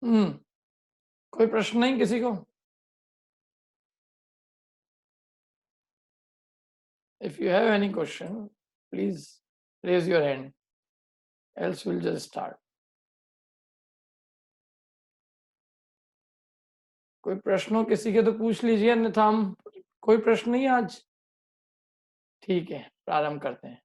कोई प्रश्न नहीं किसी को? If you have any question, please raise your hand, else we'll just start. कोई प्रश्न हो किसी के तो पूछ लीजिए, अन्यथा हम कोई प्रश्न नहीं आज? ठीक है, प्रारंभ करते हैं।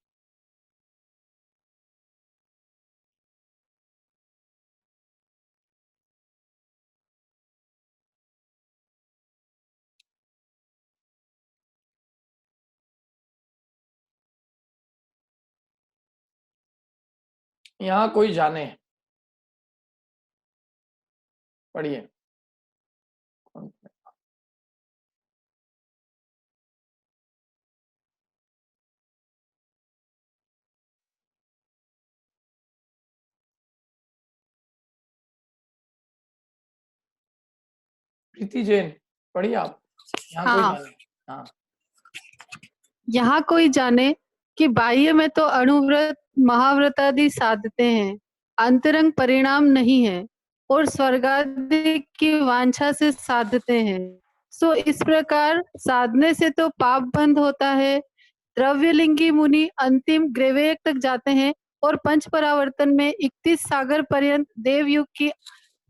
यहाँ कोई जाने, पढ़िए। प्रीति जैन, पढ़िए आप। यहाँ कोई हाँ। जाने। हाँ, यहाँ कोई जाने कि बाह्य में तो अणुव्रत महाव्रत आदि साधते हैं, अंतरंग परिणाम नहीं है, और स्वर्गादि की वांछा से साधते हैं। सो इस प्रकार साधने से तो पाप बंद होता है। द्रव्यलिंगी मुनि अंतिम ग्रेवेक तक जाते हैं और पंच परावर्तन में 31 सागर पर्यंत देवयुग की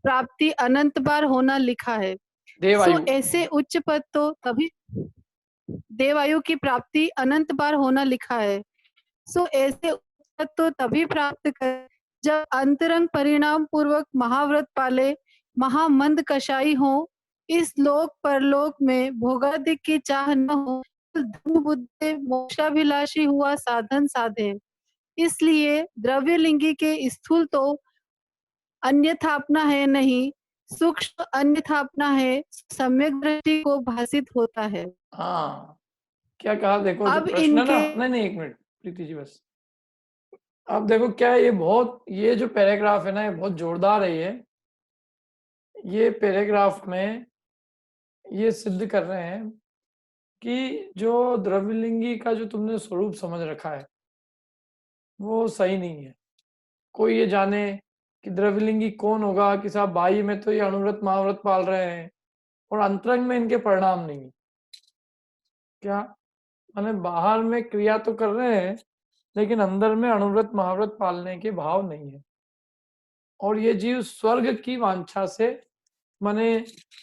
प्राप्ति अनंत बार होना लिखा है। सो देवायु। ऐसे उच्च पद तो तभी देवायु की प्राप्ति अनंत बार होना लिखा है। सो ऐसे पद तो तभी प्राप्त कर जब अंतरंग परिणाम पूर्वक महाव्रत पाले, महामंद कषाई हो, इस लोक परलोक में भोगादि की चाह न हो, धर्म बुद्धि मोक्षाभिलाषी हुआ साधन साधे। इसलिए द्रव्यलिंगी के स्थूल तो अन्यथापना है नहीं, सूक्ष्म अन्यथापना है, सम्यक दृष्टि को भासित होता है। हाँ, क्या कहा देखो, जो अब प्रश्न है ना, इनके नहीं एक मिनट प्रीति जी, बस। अब देखो क्या है, ये जो पैराग्राफ है ना, ये बहुत जोरदार है। ये पैराग्राफ में ये सिद्ध कर रहे हैं कि जो द्रव्यलिंगी का जो तुमने स्वरूप समझ रखा है वो सही नहीं है। कोई ये जाने कि द्रव्यलिंगी कौन होगा, कि साहब बाह्य में तो ये अणुव्रत महाव्रत पाल रहे हैं और अंतरंग में इनके परिणाम नहीं। क्या माने, बाहर में क्रिया तो कर रहे हैं लेकिन अंदर में अणुव्रत महाव्रत पालने के भाव नहीं है। और ये जीव स्वर्ग की वांछा से, माने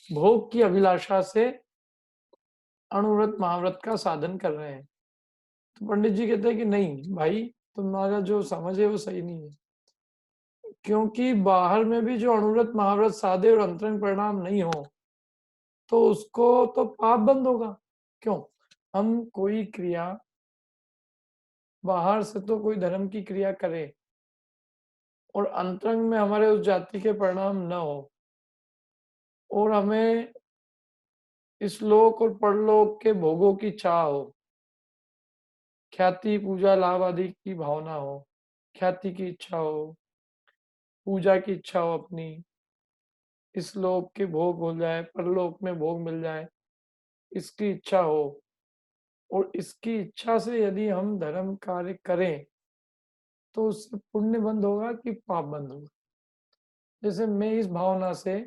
भोग की अभिलाषा से अणुव्रत महाव्रत का साधन कर रहे हैं। तो पंडित जी कहते हैं कि नहीं भाई, तुम्हारा जो समझ है वो सही नहीं है, क्योंकि बाहर में भी जो अणुव्रत महाव्रत साधे और अंतरंग परिणाम नहीं हो तो उसको तो पाप बंद होगा। क्यों? हम कोई क्रिया बाहर से तो कोई धर्म की क्रिया करें और अंतरंग में हमारे उस जाति के परिणाम न हो, और हमें इस लोक और परलोक के भोगों की चाह हो, ख्याति पूजा लाभ आदि की भावना हो, ख्याति की इच्छा हो, पूजा की इच्छा हो, अपनी इस लोक के भोग हो जाए, परलोक में भोग मिल जाए, इसकी इच्छा हो, और इसकी इच्छा से यदि हम धर्म कार्य करें तो उससे पुण्य बंद होगा कि पाप बंद होगा। जैसे मैं इस भावना से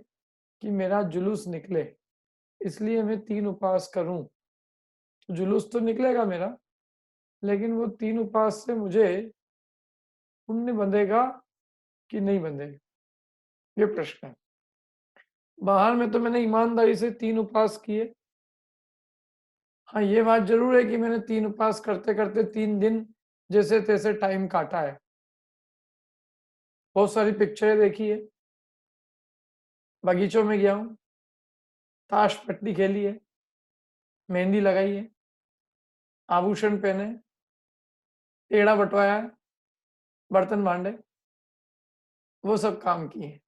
कि मेरा जुलूस निकले इसलिए मैं 3 उपवास करूं, तो जुलूस तो निकलेगा मेरा, लेकिन वो 3 उपवास से मुझे पुण्य बंधेगा कि नहीं बंधेगा, ये प्रश्न है। बाहर में तो मैंने ईमानदारी से 3 उपवास किए। हाँ, ये बात जरूर है कि मैंने 3 उपवास करते करते 3 दिन जैसे तैसे टाइम काटा है। बहुत सारी पिक्चरें देखी है, बगीचों में गया हूँ, ताश पट्टी खेली है, मेहंदी लगाई है, आभूषण पहने, पेड़ा बंटवाया है, बर्तन मांडे, वो सब काम किए,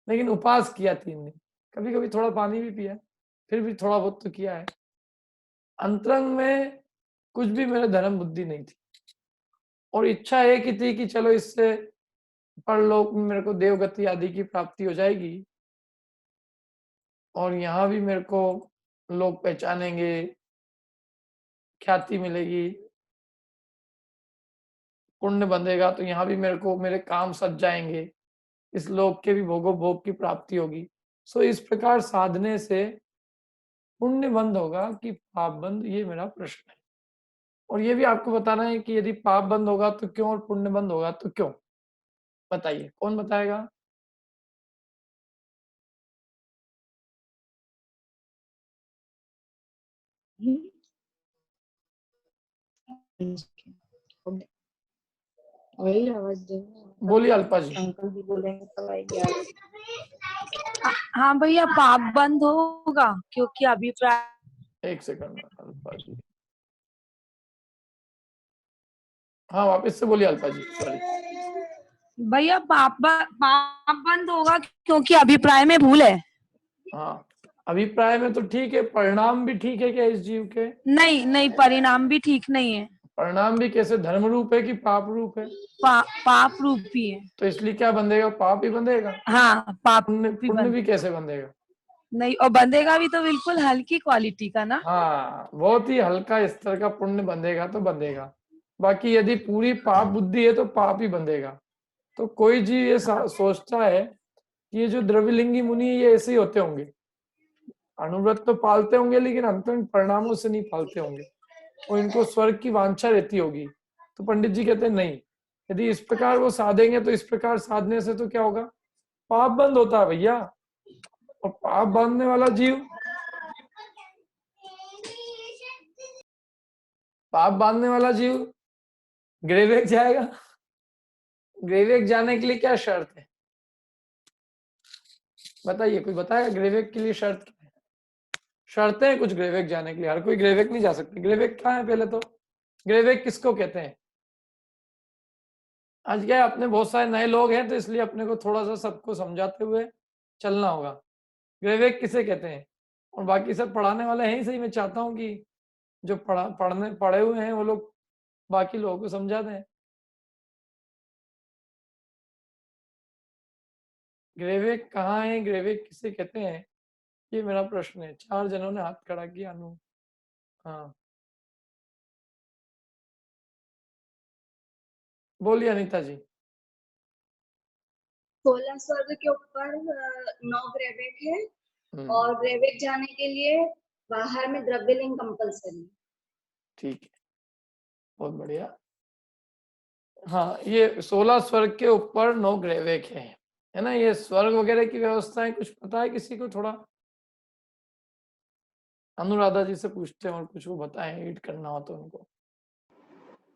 लेकिन उपवास किया 3 दिन। कभी कभी थोड़ा पानी भी पिया, फिर भी थोड़ा बहुत तो किया है। अंतरंग में कुछ भी मेरे धर्म बुद्धि नहीं थी, और इच्छा एक ही थी कि चलो इससे परलोक में मेरे को देवगति आदि की प्राप्ति हो जाएगी, और यहाँ भी मेरे को लोग पहचानेंगे, ख्याति मिलेगी, पुण्य बंधेगा, तो यहाँ भी मेरे को मेरे काम सज जाएंगे, इस लोक के भी भोग की प्राप्ति होगी। सो इस प्रकार साधने से पुण्य बंद होगा कि पाप बंद, ये मेरा प्रश्न है। और ये भी आपको बताना है कि यदि पाप बंद होगा तो क्यों और पुण्य बंद होगा तो क्यों? बताइए, कौन बताएगा? वही आवाज देंगे बोलिए अल्पा जी। अंकल जी बोलेंगे तब आएगी आवाज। हाँ भैया, पाप बंद होगा क्योंकि अभिप्राय। एक सेकंड अल्पा जी, हाँ वापस से बोलिए अल्पा जी, सॉरी। भैया पाप बंद होगा क्योंकि अभिप्राय में भूल है। हाँ, अभिप्राय में तो ठीक है, परिणाम भी ठीक है क्या इस जीव के? नहीं नहीं, परिणाम भी ठीक नहीं है। परिणाम भी कैसे, धर्म रूप है कि पाप रूप है? पाप रूप ही है। तो इसलिए क्या बंधेगा? पाप ही बंधेगा। हाँ, पाप पुण्य भी पुण्य भी बंधेगा। कैसे बंधेगा? नहीं, और बंधेगा भी तो बिल्कुल हल्की क्वालिटी का ना। हाँ, बहुत ही हल्का स्तर का पुण्य बंधेगा तो बंधेगा। बाकी यदि पूरी पाप बुद्धि है तो पाप ही बंधेगा। तो कोई जीव ये सोचता है कि ये जो द्रव्यलिंगी मुनि है ये ऐसे ही होते होंगे, अनुव्रत तो पालते होंगे लेकिन अंत में परिणामों से नहीं पालते होंगे और इनको स्वर्ग की वांछा रहती होगी। तो पंडित जी कहते हैं नहीं, यदि इस प्रकार वो साधेंगे तो इस प्रकार साधने से तो क्या होगा? पाप बंद होता है भैया। और पाप बांधने वाला जीव, पाप बांधने वाला जीव ग्रेवेक जाएगा। ग्रेवेक जाने के लिए क्या शर्त है? बताइए, कोई बताएगा ग्रेवेक के लिए शर्त क्या है? शर्तें हैं कुछ ग्रेवेक जाने के लिए, हर कोई ग्रेवेक नहीं जा सकती। ग्रेवेक क्या है पहले तो? ग्रेवेक किसको कहते हैं? आज क्या है, अपने बहुत सारे नए लोग हैं तो इसलिए अपने को थोड़ा सा सबको समझाते हुए चलना होगा। ग्रेवेक किसे कहते हैं? और बाकी सब पढ़ाने वाले हैं ही सही। मैं चाहता हूँ कि जो पढ़े हुए हैं वो लोग बाकी लोगों को समझा दें। ग्रेवेक कहाँ है, ग्रेवेक किसे कहते हैं, ये मेरा प्रश्न है। 4 जनों ने हाथ खड़ा किया। अनु, हाँ बोलिए अनीता जी। 16 स्वर्ग के ऊपर 9 ग्रेवेक है और ग्रेवेक जाने के लिए बाहर में द्रव्यलिंग कंपलसरी। ठीक है, बहुत बढ़िया। हाँ, ये 16 स्वर्ग के ऊपर 9 ग्रेवेक है ना? ये स्वर्ग वगैरह की व्यवस्थाएं कुछ पता है किसी को? थोड़ा अनुराधा जी से पूछते हैं और कुछ वो बताएं, ऐड करना हो तो उनको।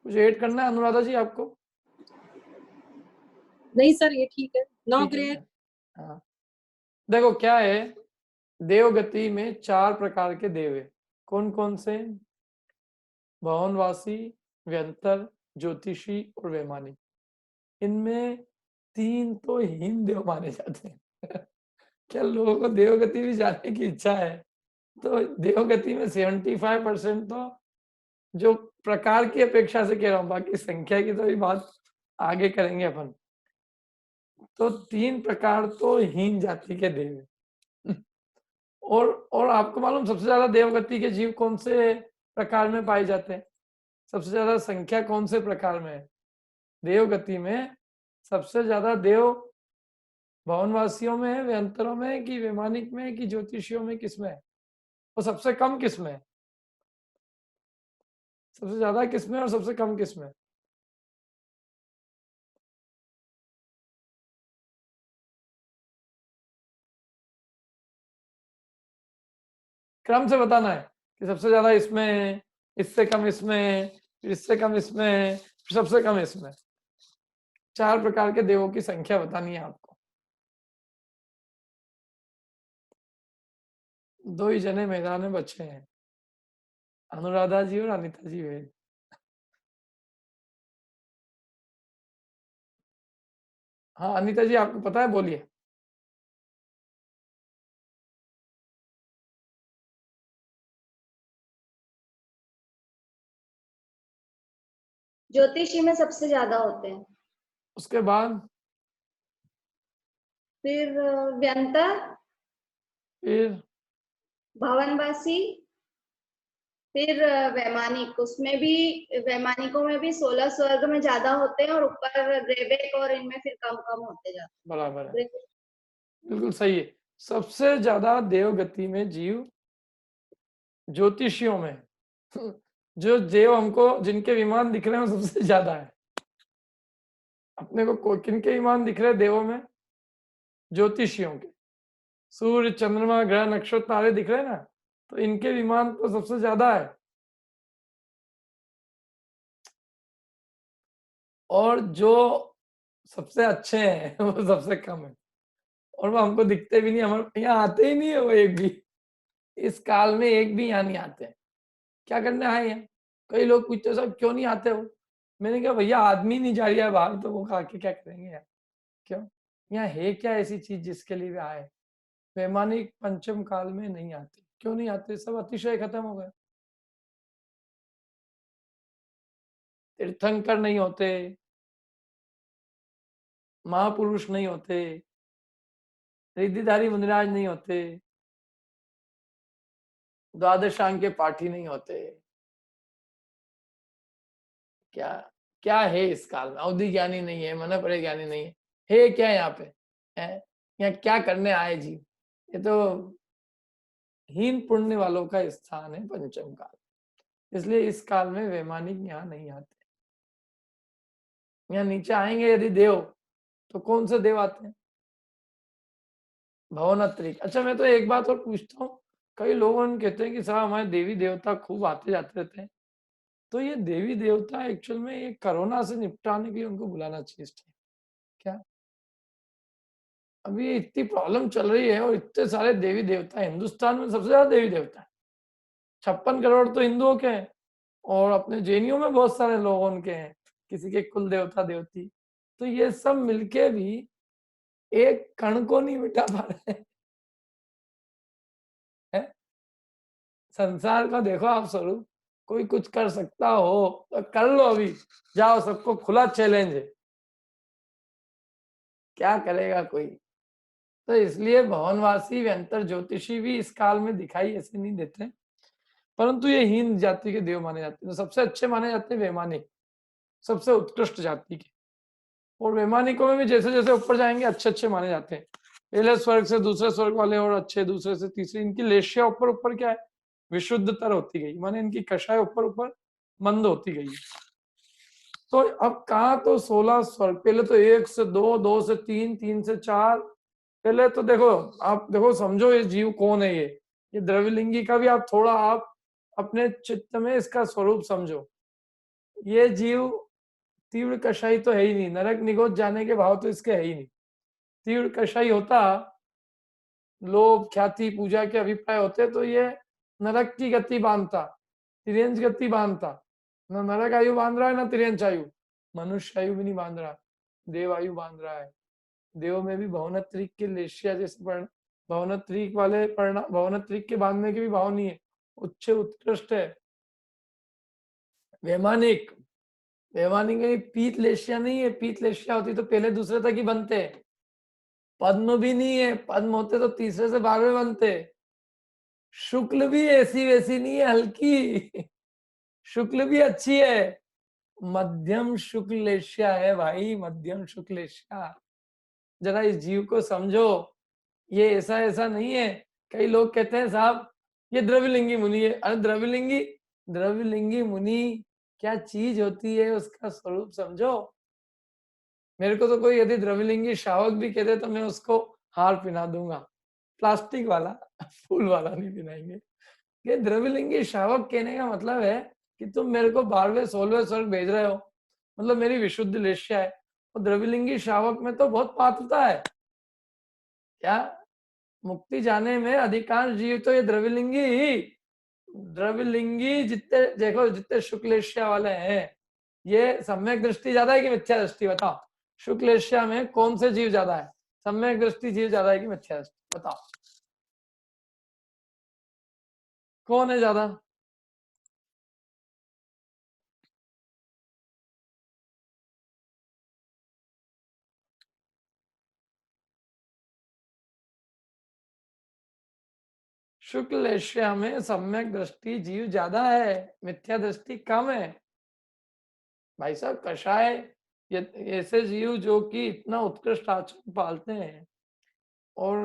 कुछ ऐड करना है अनुराधा जी आपको? नहीं सर, ये ठीक है। 9 ठीक है ग्रेड। ना? हाँ, देखो क्या है, देवगति में 4 प्रकार के देव है। कौन कौन से? भवनवासी, व्यंतर, ज्योतिषी और वैमानिक। इनमें 3 तो हीन देव माने जाते हैं। क्या लोगों को देवगति भी जाने की इच्छा है? तो देवगति में 75% तो जो प्रकार की अपेक्षा से कह रहा हूँ, बाकी संख्या की तो भी बात आगे करेंगे अपन। तो 3 प्रकार तो हीन जाति के देव है। और आपको मालूम सबसे ज्यादा देवगति के जीव कौन से प्रकार में पाए जाते हैं? सबसे ज्यादा संख्या कौन से प्रकार में है देवगति में? सबसे ज्यादा देव भवनवासियों में है, व्यंतरों में, कि वैमानिक में, कि ज्योतिषियों में, किसमें? और सबसे कम किसमें? सबसे ज्यादा किसमें और सबसे कम किसमें? क्रम से बताना है कि सबसे ज्यादा इसमें, इससे कम इसमें, इससे कम इसमें, सबसे कम इसमें। 4 प्रकार के देवों की संख्या बतानी है आपको। 2 ही जने मैदान में बचे हैं, अनुराधा जी और अनिता जी वेद। हाँ अनिता जी, आपको पता है? बोलिए। ज्योतिषी में सबसे ज्यादा होते हैं, उसके बाद फिर व्यंतर, फिर भवनवासी, फिर वैमानिक, उसमें भी वैमानिकों में भी 16 स्वर्ग में ज्यादा होते हैं और ऊपर ग्रेवेक और इनमें फिर कम कम होते जाते बराबर है, हैं। बिल्कुल सही है। सबसे ज्यादा देवगति में जीव ज्योतिषियों में जो देव हमको जिनके विमान दिख रहे हैं वो सबसे ज्यादा है। अपने को किनके विमान दिख रहे हैं देवों में? ज्योतिषियों के। सूर्य, चंद्रमा, ग्रह, नक्षत्र, तारे दिख रहे हैं ना, तो इनके विमान तो सबसे ज्यादा है। और जो सबसे अच्छे हैं वो सबसे कम है, और वो हमको दिखते भी नहीं, हमारे यहाँ आते ही नहीं है वो एक भी। इस काल में एक भी यहाँ नहीं आते हैं। क्या करने आए हैं? कई लोग पूछते साहब क्यों नहीं आते हो? मैंने कहा भैया आदमी नहीं जा रहा है बाहर, तो वो आके क्या करेंगे यार? क्यों? यहाँ है क्या ऐसी चीज जिसके लिए वे आए? वैमानिक पंचम काल में नहीं आते। क्यों नहीं आते? सब अतिशय खत्म हो गए। तीर्थंकर नहीं होते, महापुरुष नहीं होते, रिद्धिधारी मुनिराज नहीं होते, द्वादशांग के पाठी नहीं होते। क्या क्या है इस काल में? अवधि ज्ञानी नहीं है, मन परे ज्ञानी नहीं है क्या यहाँ पे? है यहाँ क्या करने आए जी? ये तो हीन पुण्य वालों का स्थान है पंचम काल। इसलिए इस काल में वैमानिक यहाँ नहीं आते। यहाँ नीचे आएंगे यदि देव, तो कौन से देव आते हैं? भवनत्रिक। अच्छा, मैं तो एक बात और पूछता हूँ, कई लोग कहते हैं कि साहब हमारे देवी देवता खूब आते जाते रहते हैं, तो ये देवी देवता एक्चुअल में ये कोरोना से निपटाने के लिए उनको बुलाना चाहिए क्या? अभी इतनी प्रॉब्लम चल रही है और इतने सारे देवी देवता, हिंदुस्तान में सबसे ज्यादा देवी देवता है। 56 करोड़ तो हिंदुओं के हैं, और अपने जेएनयू में बहुत सारे लोग उनके हैं, किसी के कुल देवता देवती। तो ये सब मिलके भी एक कण को नहीं मिटा पा रहे हैं। संसार का देखो आप स्वरूप, कोई कुछ कर सकता हो तो कर लो, अभी जाओ, सबको खुला चैलेंज है। क्या करेगा कोई? तो इसलिए भवनवासी व्यंतर ज्योतिषी भी इस काल में दिखाई ऐसे नहीं देते, परंतु ये हीन जाति के देव माने जाते हैं। तो सबसे अच्छे माने जाते हैं वैमानिक, सबसे उत्कृष्ट जाति के। और वैमानिकों में भी जैसे जैसे ऊपर जाएंगे अच्छे अच्छे माने जाते हैं। पहले स्वर्ग से दूसरे स्वर्ग वाले और अच्छे, दूसरे से तीसरे। इनकी लेशिया ऊपर ऊपर क्या है, विशुद्धतर होती गई, माने इनकी कषाय ऊपर ऊपर मंद होती गई। तो अब कहा तो 16 स्वर्ग, पहले तो 1 से 2, 2 से 3, 3 से 4। पहले तो देखो, आप देखो समझो ये जीव कौन है। ये द्रव्यलिंगी का भी आप थोड़ा आप अपने चित्त में इसका स्वरूप समझो। ये जीव तीव्र कषाई तो है ही नहीं, नरक निगोद जाने के भाव तो इसके है ही नहीं। तीव्र कषाई होता, लोभ ख्याति पूजा के अभिप्राय होते, तो ये नरक की गति बांधता, तिर्यंच गति बांधता। न नरक आयु बांध रहा है, ना तिर्यंच आयु। मनुष्य आयु भी नहीं बांध रहा, देव आयु बांध रहा है। देव में भी भवनत्रिक के लेशिया जैसे भवनत्रिक वाले भवनत्रिक के बांधने के भी भाव नहीं है, उच्च उत्कृष्ट है। वैमानिक, वैमानिक में पीत लेशिया नहीं है। पीत लेशिया होती तो पहले दूसरे तक ही बनते। पद्म भी नहीं है, पद्म होते तो तीसरे से 12वें बनते। शुक्ल भी ऐसी वैसी नहीं है, हल्की शुक्ल भी अच्छी है, मध्यम शुक्लेश्या है भाई, मध्यम शुक्लेश्या। जरा इस जीव को समझो, ये ऐसा ऐसा नहीं है। कई लोग कहते हैं साहब ये द्रव्यलिंगी मुनि है। अरे द्रव्यलिंगी, द्रव्यलिंगी मुनि क्या चीज होती है, उसका स्वरूप समझो। मेरे को तो कोई यदि द्रव्यलिंगी शावक भी कहते तो मैं उसको हार पहना दूंगा, प्लास्टिक वाला फूल वाला नहीं पहनाएंगे। ये द्रव्यलिंगी शावक कहने का मतलब है कि तुम मेरे को 12वें 16वें स्वर्ग भेज रहे हो, मतलब मेरी विशुद्ध लेश्या है। और द्रव्यलिंगी शावक में तो बहुत पात्रता है। क्या मुक्ति जाने में अधिकांश जीव तो ये द्रव्यलिंगी ही, द्रव्यलिंगी जितने देखो, जितने शुक्लेश्या वाले हैं, ये सम्यक दृष्टि ज्यादा है कि मिथ्या दृष्टि? बताओ, शुक्लेश्या में कौन से जीव ज्यादा है? सम्यक दृष्टि जीव ज्यादा है कि मिथ्या दृष्टि? बताओ कौन है ज्यादा? शुक्ल एशिया में सम्यक दृष्टि जीव ज्यादा है, मिथ्या दृष्टि कम है। भाई साहब कषाय ये ऐसे जीव जो कि इतना उत्कृष्ट आचरण पालते हैं और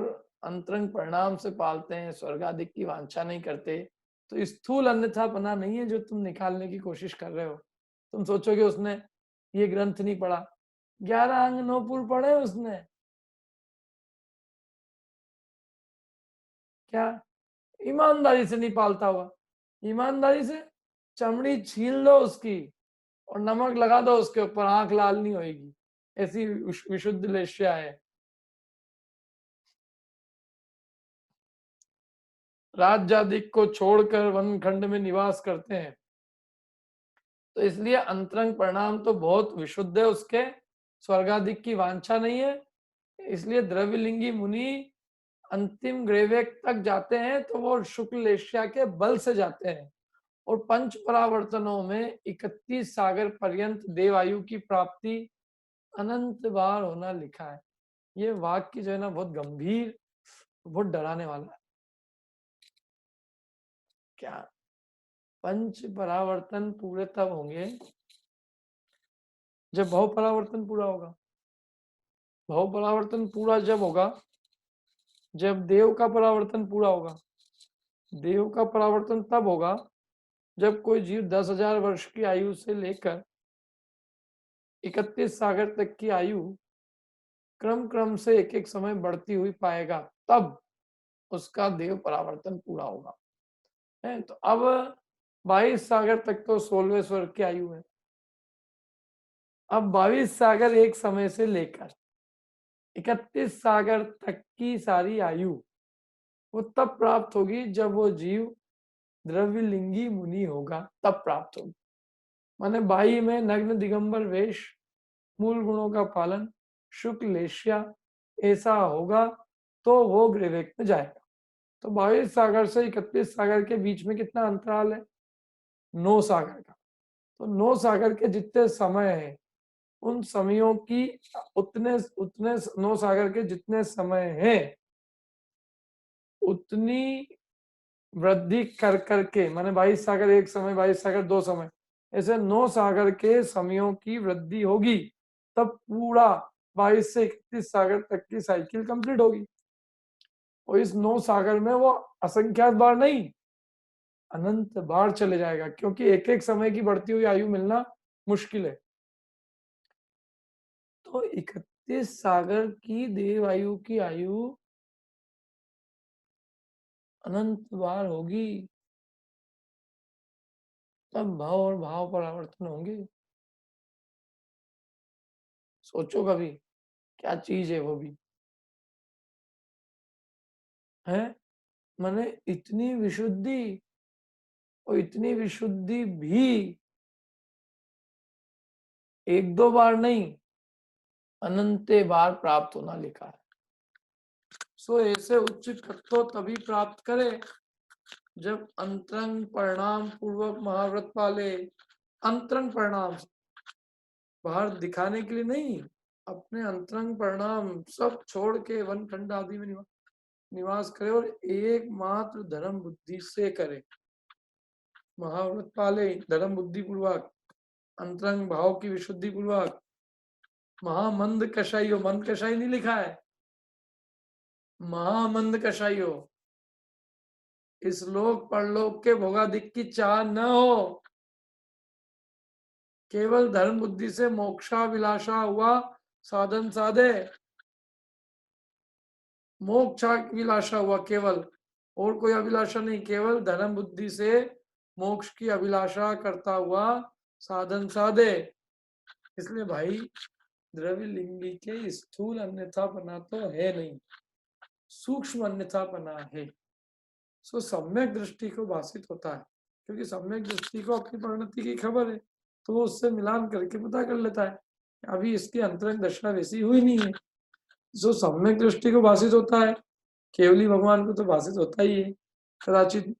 अंतरंग परिणाम से पालते हैं, स्वर्ग आदि की वांछा नहीं करते, तो स्थूल अन्यथापना नहीं है जो तुम निकालने की कोशिश कर रहे हो। तुम सोचोगे उसने ये ग्रंथ नहीं पढ़ा, 11 अंग 9 पुर पढ़े उसने, क्या ईमानदारी से नहीं पालता हुआ? ईमानदारी से चमड़ी छील दो उसकी और नमक लगा दो उसके ऊपर, आंख लाल नहीं होगी, ऐसी विशुद्ध लेशिया है। राज्यादिक को छोड़कर वन खंड में निवास करते हैं, तो इसलिए अंतरंग परिणाम तो बहुत विशुद्ध है उसके, स्वर्गादिक की वांछा नहीं है, इसलिए द्रव्यलिंगी मुनि अंतिम ग्रेवेक तक जाते हैं तो वो शुक्ल एशिया के बल से जाते हैं। और पंच परावर्तनों में 31 सागर पर्यंत देवायु की प्राप्ति अनंत बार होना लिखा है। ये वाक्य जो है ना बहुत गंभीर, बहुत डराने वाला है। क्या पंच परावर्तन पूरे तब होंगे जब भव परावर्तन पूरा होगा। भव परावर्तन पूरा जब होगा जब देव का परावर्तन पूरा होगा। देव का परावर्तन तब होगा जब कोई जीव 10,000 वर्ष की आयु से लेकर 31 सागर तक की आयु क्रम क्रम से एक एक समय बढ़ती हुई पाएगा, तब उसका देव परावर्तन पूरा होगा। है तो अब 22 सागर तक तो 16वें स्वर्ग की आयु है। अब 22 सागर एक समय से लेकर 31 सागर तक की सारी आयु वो तब प्राप्त होगी जब वो जीव द्रव्यलिंगी मुनि होगा, तब प्राप्त होगी। माने बाई में नग्न दिगंबर वेश, मूल गुणों का पालन, शुक्ल एशिया, ऐसा होगा तो वो ग्रेवेक में जाएगा। तो 22 सागर से 31 सागर के बीच में कितना अंतराल है? 9 सागर का। तो 9 सागर के जितने समय है उन समयों की उतने 9 सागर के जितने समय हैं उतनी वृद्धि कर करके, माने 22 सागर एक समय, 22 सागर 2 समय, ऐसे 9 सागर के समयों की वृद्धि होगी, तब पूरा 22 से 31 सागर तक की साइकिल कंप्लीट होगी। और इस 9 सागर में वो असंख्यात बार नहीं, अनंत बार चले जाएगा, क्योंकि एक एक समय की बढ़ती हुई आयु मिलना मुश्किल है। तो 31 सागर की देव आयु की आयु अनंत बार होगी, तब भाव और भाव परावर्तन होंगे। सोचो कभी क्या चीज है वो भी है। माने इतनी विशुद्धि, और इतनी विशुद्धि भी एक दो बार नहीं, अनंते बार प्राप्त होना लिखा है। सो ऐसे उच्च तत्व तभी प्राप्त करे जब अंतरंग परिणाम पूर्वक महाव्रत पाले। अंतरंग परिणाम बाहर दिखाने के लिए नहीं, अपने अंतरंग परिणाम सब छोड़ के वन खंड आदि में निवास करे और एकमात्र धर्म बुद्धि से करे। महाव्रत पाले धर्म बुद्धि पूर्वक, अंतरंग भाव की विशुद्धि पूर्वक। महामंद कषाइयो, मंद कषाई नहीं लिखा है, महामंद कषाइयो। इस लोक परलोक के भोगादिक की चाह न हो, केवल धर्म बुद्धि से मोक्षाभिलाषा हुआ साधन साधे। मोक्षाभिलाषा हुआ केवल, और कोई अभिलाषा नहीं, केवल धर्म बुद्धि से मोक्ष की अभिलाषा करता हुआ साधन साधे। इसलिए भाई द्रव्यलिंगी के स्थूल अन्यथापना तो है नहीं, सूक्ष्म अन्यथापना है। सो सम्यक दृष्टि को भाषित होता है, क्योंकि सम्यक दृष्टि को अपनी परिणति की खबर है, तो वो उससे मिलान करके पता कर लेता है अभी इसकी अंतरंग दशा वैसी हुई नहीं है। जो सम्यक दृष्टि को भाषित होता है, केवली भगवान को तो भाषित होता ही है कदाचित।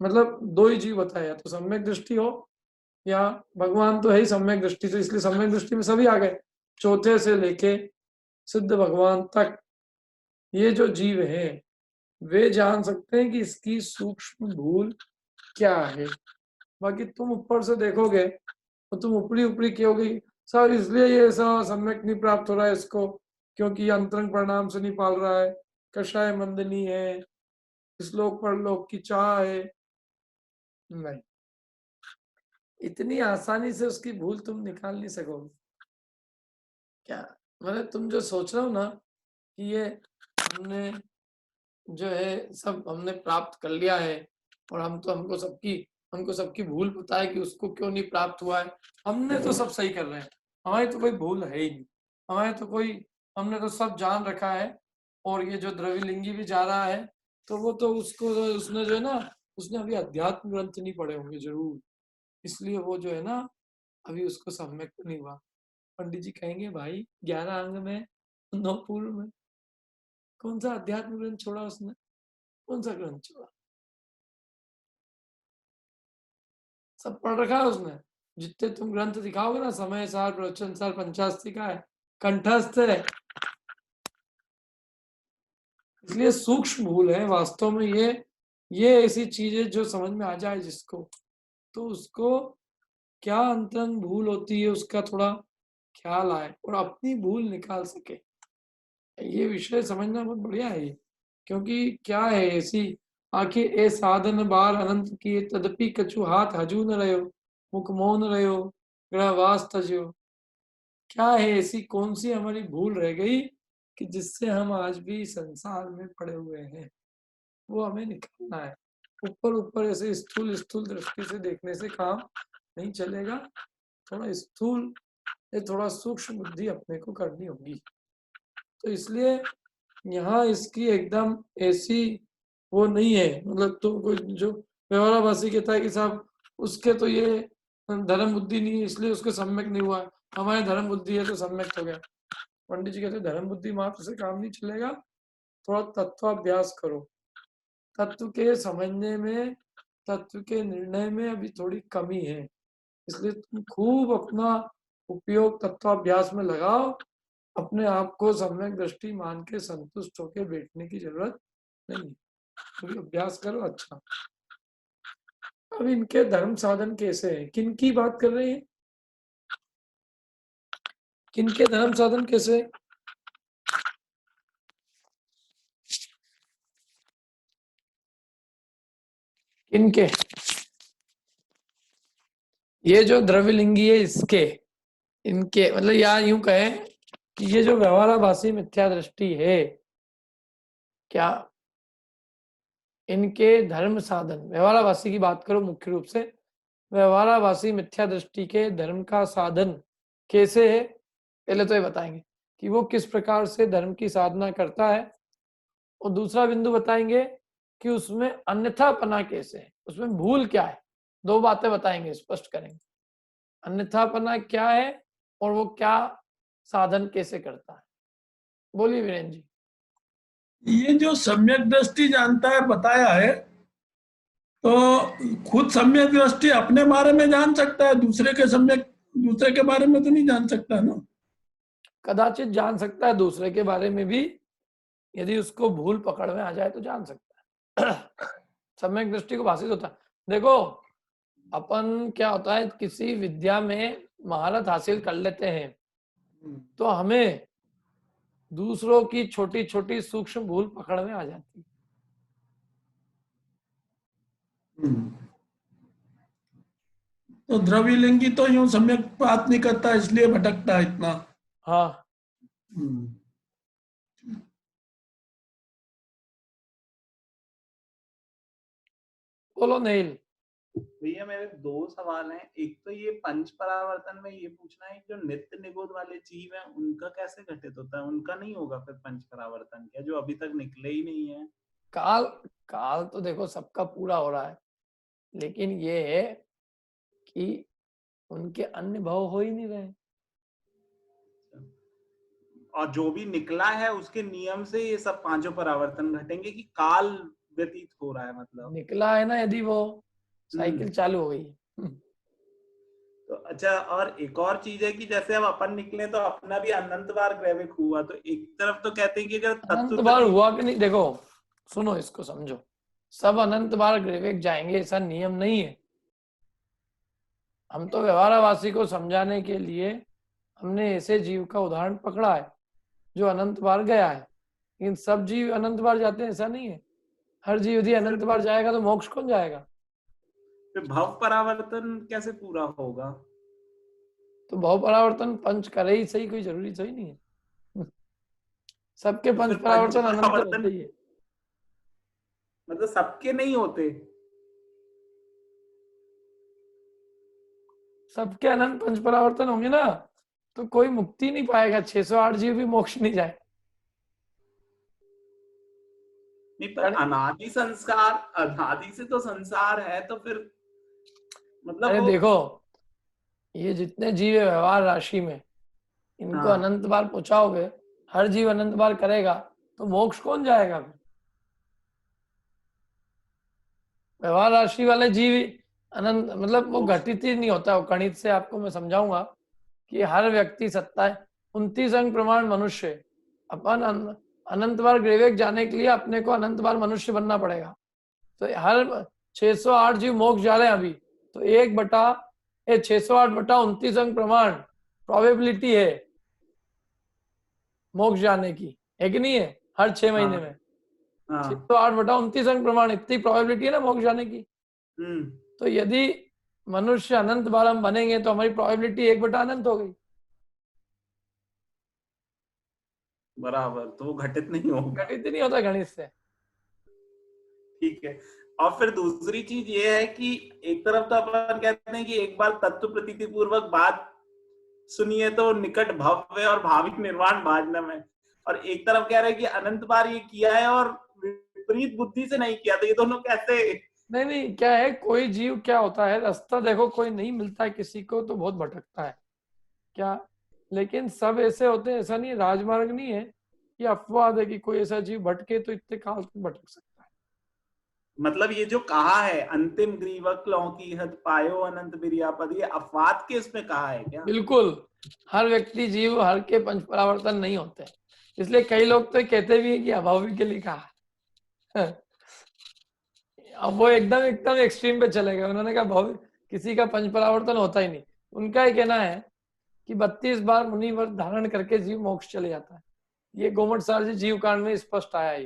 मतलब दो ही जीव बताया, तो सम्यक दृष्टि हो या भगवान तो है ही सम्यक दृष्टि, तो इसलिए सम्यक दृष्टि में सभी आ गए, चौथे से लेके सिद्ध भगवान तक। ये जो जीव है वे जान सकते हैं कि इसकी सूक्ष्म भूल क्या है। बाकी तुम ऊपर से देखोगे तो तुम ऊपरी ऊपरी कहोगे सर इसलिए ये ऐसा सम्यक नहीं प्राप्त हो रहा है इसको, क्योंकि अंतरंग परिणाम से नहीं पाल रहा है, कषाय मंदनी है, श्लोक पर लोक की चाह है। नहीं, इतनी आसानी से उसकी भूल तुम निकाल नहीं सकोगे। क्या मतलब तुम जो सोच रहे हो ना कि ये हमने जो है सब हमने प्राप्त कर लिया है और हमको सबकी भूल पता है कि उसको क्यों नहीं प्राप्त हुआ है, हमने तो सब सही कर रहे हैं, हमारी तो कोई भूल है ही नहीं, हमने तो सब जान रखा है। और ये जो द्रव्यलिंगी भी जा रहा है तो वो तो उसने जो है ना, उसने अभी अध्यात्म ग्रंथ नहीं पढ़े होंगे जरूर, इसलिए वो जो है ना अभी उसको सम्यक नहीं हुआ। पंडित जी कहेंगे भाई 11 अंग में 9 पूर्व में कौन सा अध्यात्म ग्रंथ छोड़ा उसने, कौन सा ग्रंथ छोड़ा, सब पढ़ रखा है उसने। जितने तुम ग्रंथ दिखाओगे ना, समय सार, प्रवचन सार, पंचास्तिका है, कंठस्थ है। इसलिए सूक्ष्म भूल है वास्तव में। ये ऐसी चीज है जो समझ में आ जाए जिसको, तो उसको क्या अंतरंग भूल होती है उसका थोड़ा ख्याल आए और अपनी भूल निकाल सके। ये विषय समझना बहुत बढ़िया है ये, क्योंकि क्या है ऐसी आखिर ए साधन बार अनंत किए तदपि कछु हाथ हजू न रहो, मुख मौन रहो, ग्रहवास तजो। क्या है ऐसी कौन सी हमारी भूल रह गई कि जिससे हम आज भी संसार में पड़े हुए हैं, वो हमें निकालना है। ऊपर ऊपर ऐसे स्थूल स्थूल दृष्टि से देखने से काम नहीं चलेगा, थोड़ा स्थूल थोड़ा सूक्ष्म बुद्धि अपने को करनी होगी। तो इसलिए यहाँ इसकी एकदम ऐसी वो नहीं है, मतलब तो कोई जो व्यवहाराभासी कहता है कि साहब उसके तो ये धर्म बुद्धि नहीं है इसलिए उसको सम्यक नहीं हुआ, हमारे धर्म बुद्धि है तो सम्यक हो गया। पंडित जी कहते धर्म बुद्धि मात्र से काम नहीं चलेगा, थोड़ा तत्वाभ्यास करो। तत्व के समझने में, तत्व के निर्णय में अभी थोड़ी कमी है, इसलिए तुम खूब अपना उपयोग तत्वाभ्यास में लगाओ। अपने आप को सम्यक दृष्टि मान के संतुष्ट होकर बैठने की जरूरत नहीं, तो अभ्यास करो। अच्छा, अब इनके धर्म साधन कैसे हैं, किन की बात कर रहे हैं, किनके धर्म साधन कैसे? किनके? ये जो द्रव्यलिंगी है इसके, इनके मतलब या यूं कहें कि ये जो व्यवहाराभासी मिथ्या दृष्टि है, क्या इनके धर्म साधन, व्यवहाराभासी की बात करो मुख्य रूप से, व्यवहाराभासी मिथ्या दृष्टि के धर्म का साधन कैसे है, पहले तो ये बताएंगे कि वो किस प्रकार से धर्म की साधना करता है, और दूसरा बिंदु बताएंगे कि उसमें अन्यथापना कैसे है, उसमें भूल क्या है। दो बातें बताएंगे, स्पष्ट करेंगे अन्यथापना क्या है और वो क्या साधन कैसे करता है। बोलिए वीरेंद्र जी। ये जो सम्यक दृष्टि जानता है बताया है, तो खुद सम्यक दृष्टि अपने बारे में जान सकता है, दूसरे के बारे में तो नहीं जान सकता ना। कदाचित जान सकता है दूसरे के बारे में भी, यदि उसको भूल पकड़ में आ जाए तो जान सकता है। सम्यक दृष्टि को भाषित होता है। देखो अपन क्या होता है, किसी विद्या में महारत हासिल कर लेते हैं तो हमें दूसरों की छोटी छोटी सूक्ष्म भूल पकड़ में आ जाती है। तो द्रव्यलिंगी तो यूं सम्यक बात नहीं करता, इसलिए भटकता है इतना। हाँ, बोलो नील। भैया मेरे दो सवाल हैं। एक तो ये पंच परावर्तन में ये पूछना है जो नित्य निबोध वाले जीव हैं उनका कैसे घटित होता है, उनका नहीं होगा फिर पंच परावर्तन क्या, जो अभी तक निकले ही नहीं है? काल तो देखो सबका पूरा हो रहा है, लेकिन ये है कि उनके अन्य भाव हो ही नहीं रहे। और जो भी निकला है उसके नियम से ये सब पांचों परावर्तन घटेंगे कि काल व्यतीत हो रहा है, मतलब निकला है ना, यदि वो साइकिल चालू हो गई। तो अच्छा। और एक और चीज है कि जैसे अब अपन निकले तो अपना भी अनंत बार ग्रैविक हुआ, तो एक तरफ तो कहते हैं कि अगर अनंत बार हुआ कि नहीं, देखो सुनो, इसको समझो। सब अनंत बार ग्रेवेक जाएंगे ऐसा नियम नहीं है। हम तो व्यवहारवासी को समझाने के लिए हमने ऐसे जीव का उदाहरण पकड़ा है जो अनंत बार गया है, लेकिन सब जीव अनंत बार जाते हैं ऐसा नहीं है। हर जीव यदि अनंत बार जाएगा तो मोक्ष कौन जाएगा? फिर भव परावर्तन कैसे पूरा होगा? तो भव परावर्तन पंच करे ही सही, कोई जरूरी सही नहीं है। सबके तो पंच फिर पंच परावर्तन अनंत परावर्तन होते ही है। मतलब सबके नहीं होते? सबके अनंत पंच परावर्तन होंगे ना, तो कोई मुक्ति नहीं पाएगा। 608 जीव भी मोक्ष नहीं जाए। नहीं, पर अनादि संस्कार, अनादि से तो संसार है, तो फिर मतलब अरे वो देखो, ये जितने जीव है व्यवहार राशि में, इनको हाँ। अनंत बार पहुंचाओगे, हर जीव अनंत बार करेगा, तो मोक्ष कौन जाएगा फिर? व्यवहार राशि वाले जीव अनंत, मतलब वो घटित ही नहीं होता। वो गणित से आपको मैं समझाऊंगा कि हर व्यक्ति सत्ता है। 29 अंक प्रमाण मनुष्य, अपन अनंत बार ग्रेवेक जाने के लिए अपने को अनंत बार मनुष्य बनना पड़ेगा। तो हर 608 जीव मोक्ष जा रहे हैं अभी, तो 608/29 अंक प्रमाण प्रोबेबिलिटी है मोक्ष जाने की, है कि नहीं है? हर 6 महीने में 608/29 अंक प्रमाण, इतनी प्रोबेबिलिटी है ना मोक्ष जाने की। तो यदि मनुष्य अनंत बार हम बनेंगे तो हमारी प्रोबेबिलिटी 1/अनंत हो गई। बराबर, तो वो घटित नहीं होगा। घटित नहीं होता गणित से। ठीक है। और फिर दूसरी चीज ये है कि एक तरफ तो अपन कहते हैं कि एक बार तत्व प्रतीति पूर्वक बात सुनिए तो निकट भव्य और भावी निर्वाण भाजनम है, और एक तरफ कह रहे हैं कि अनंत बार ये किया है और विपरीत बुद्धि से नहीं किया। तो ये दोनों कैसे? नहीं, क्या है, कोई जीव क्या होता है, रास्ता देखो कोई नहीं मिलता है किसी को तो बहुत भटकता है क्या, लेकिन सब ऐसे होते हैं ऐसा नहीं। राजमार्ग नहीं है, ये अपवाद है कि कोई ऐसा जीव भटके तो इतने काल तक भटक सकता है। मतलब ये जो कहा है अंतिम ग्रीवक लौकी हद पायो अनंत बिरियापद, ये अपवाद के इसमें कहा है क्या? बिल्कुल, हर व्यक्ति जीव हर के पंच परावर्तन नहीं होते, इसलिए कई लोग तो कहते भी है कि अभावी के लिए कहा। अब वो एकदम एक्सट्रीम पे चले गए। उन्होंने कहा भावी किसी का पंच परावर्तन होता ही नहीं। उनका ही कहना है कि 32 बार मुनि व्रत धारण करके जीव मोक्ष चले जाता है। ये गोमट सार जी जीव कांड में स्पष्ट आया है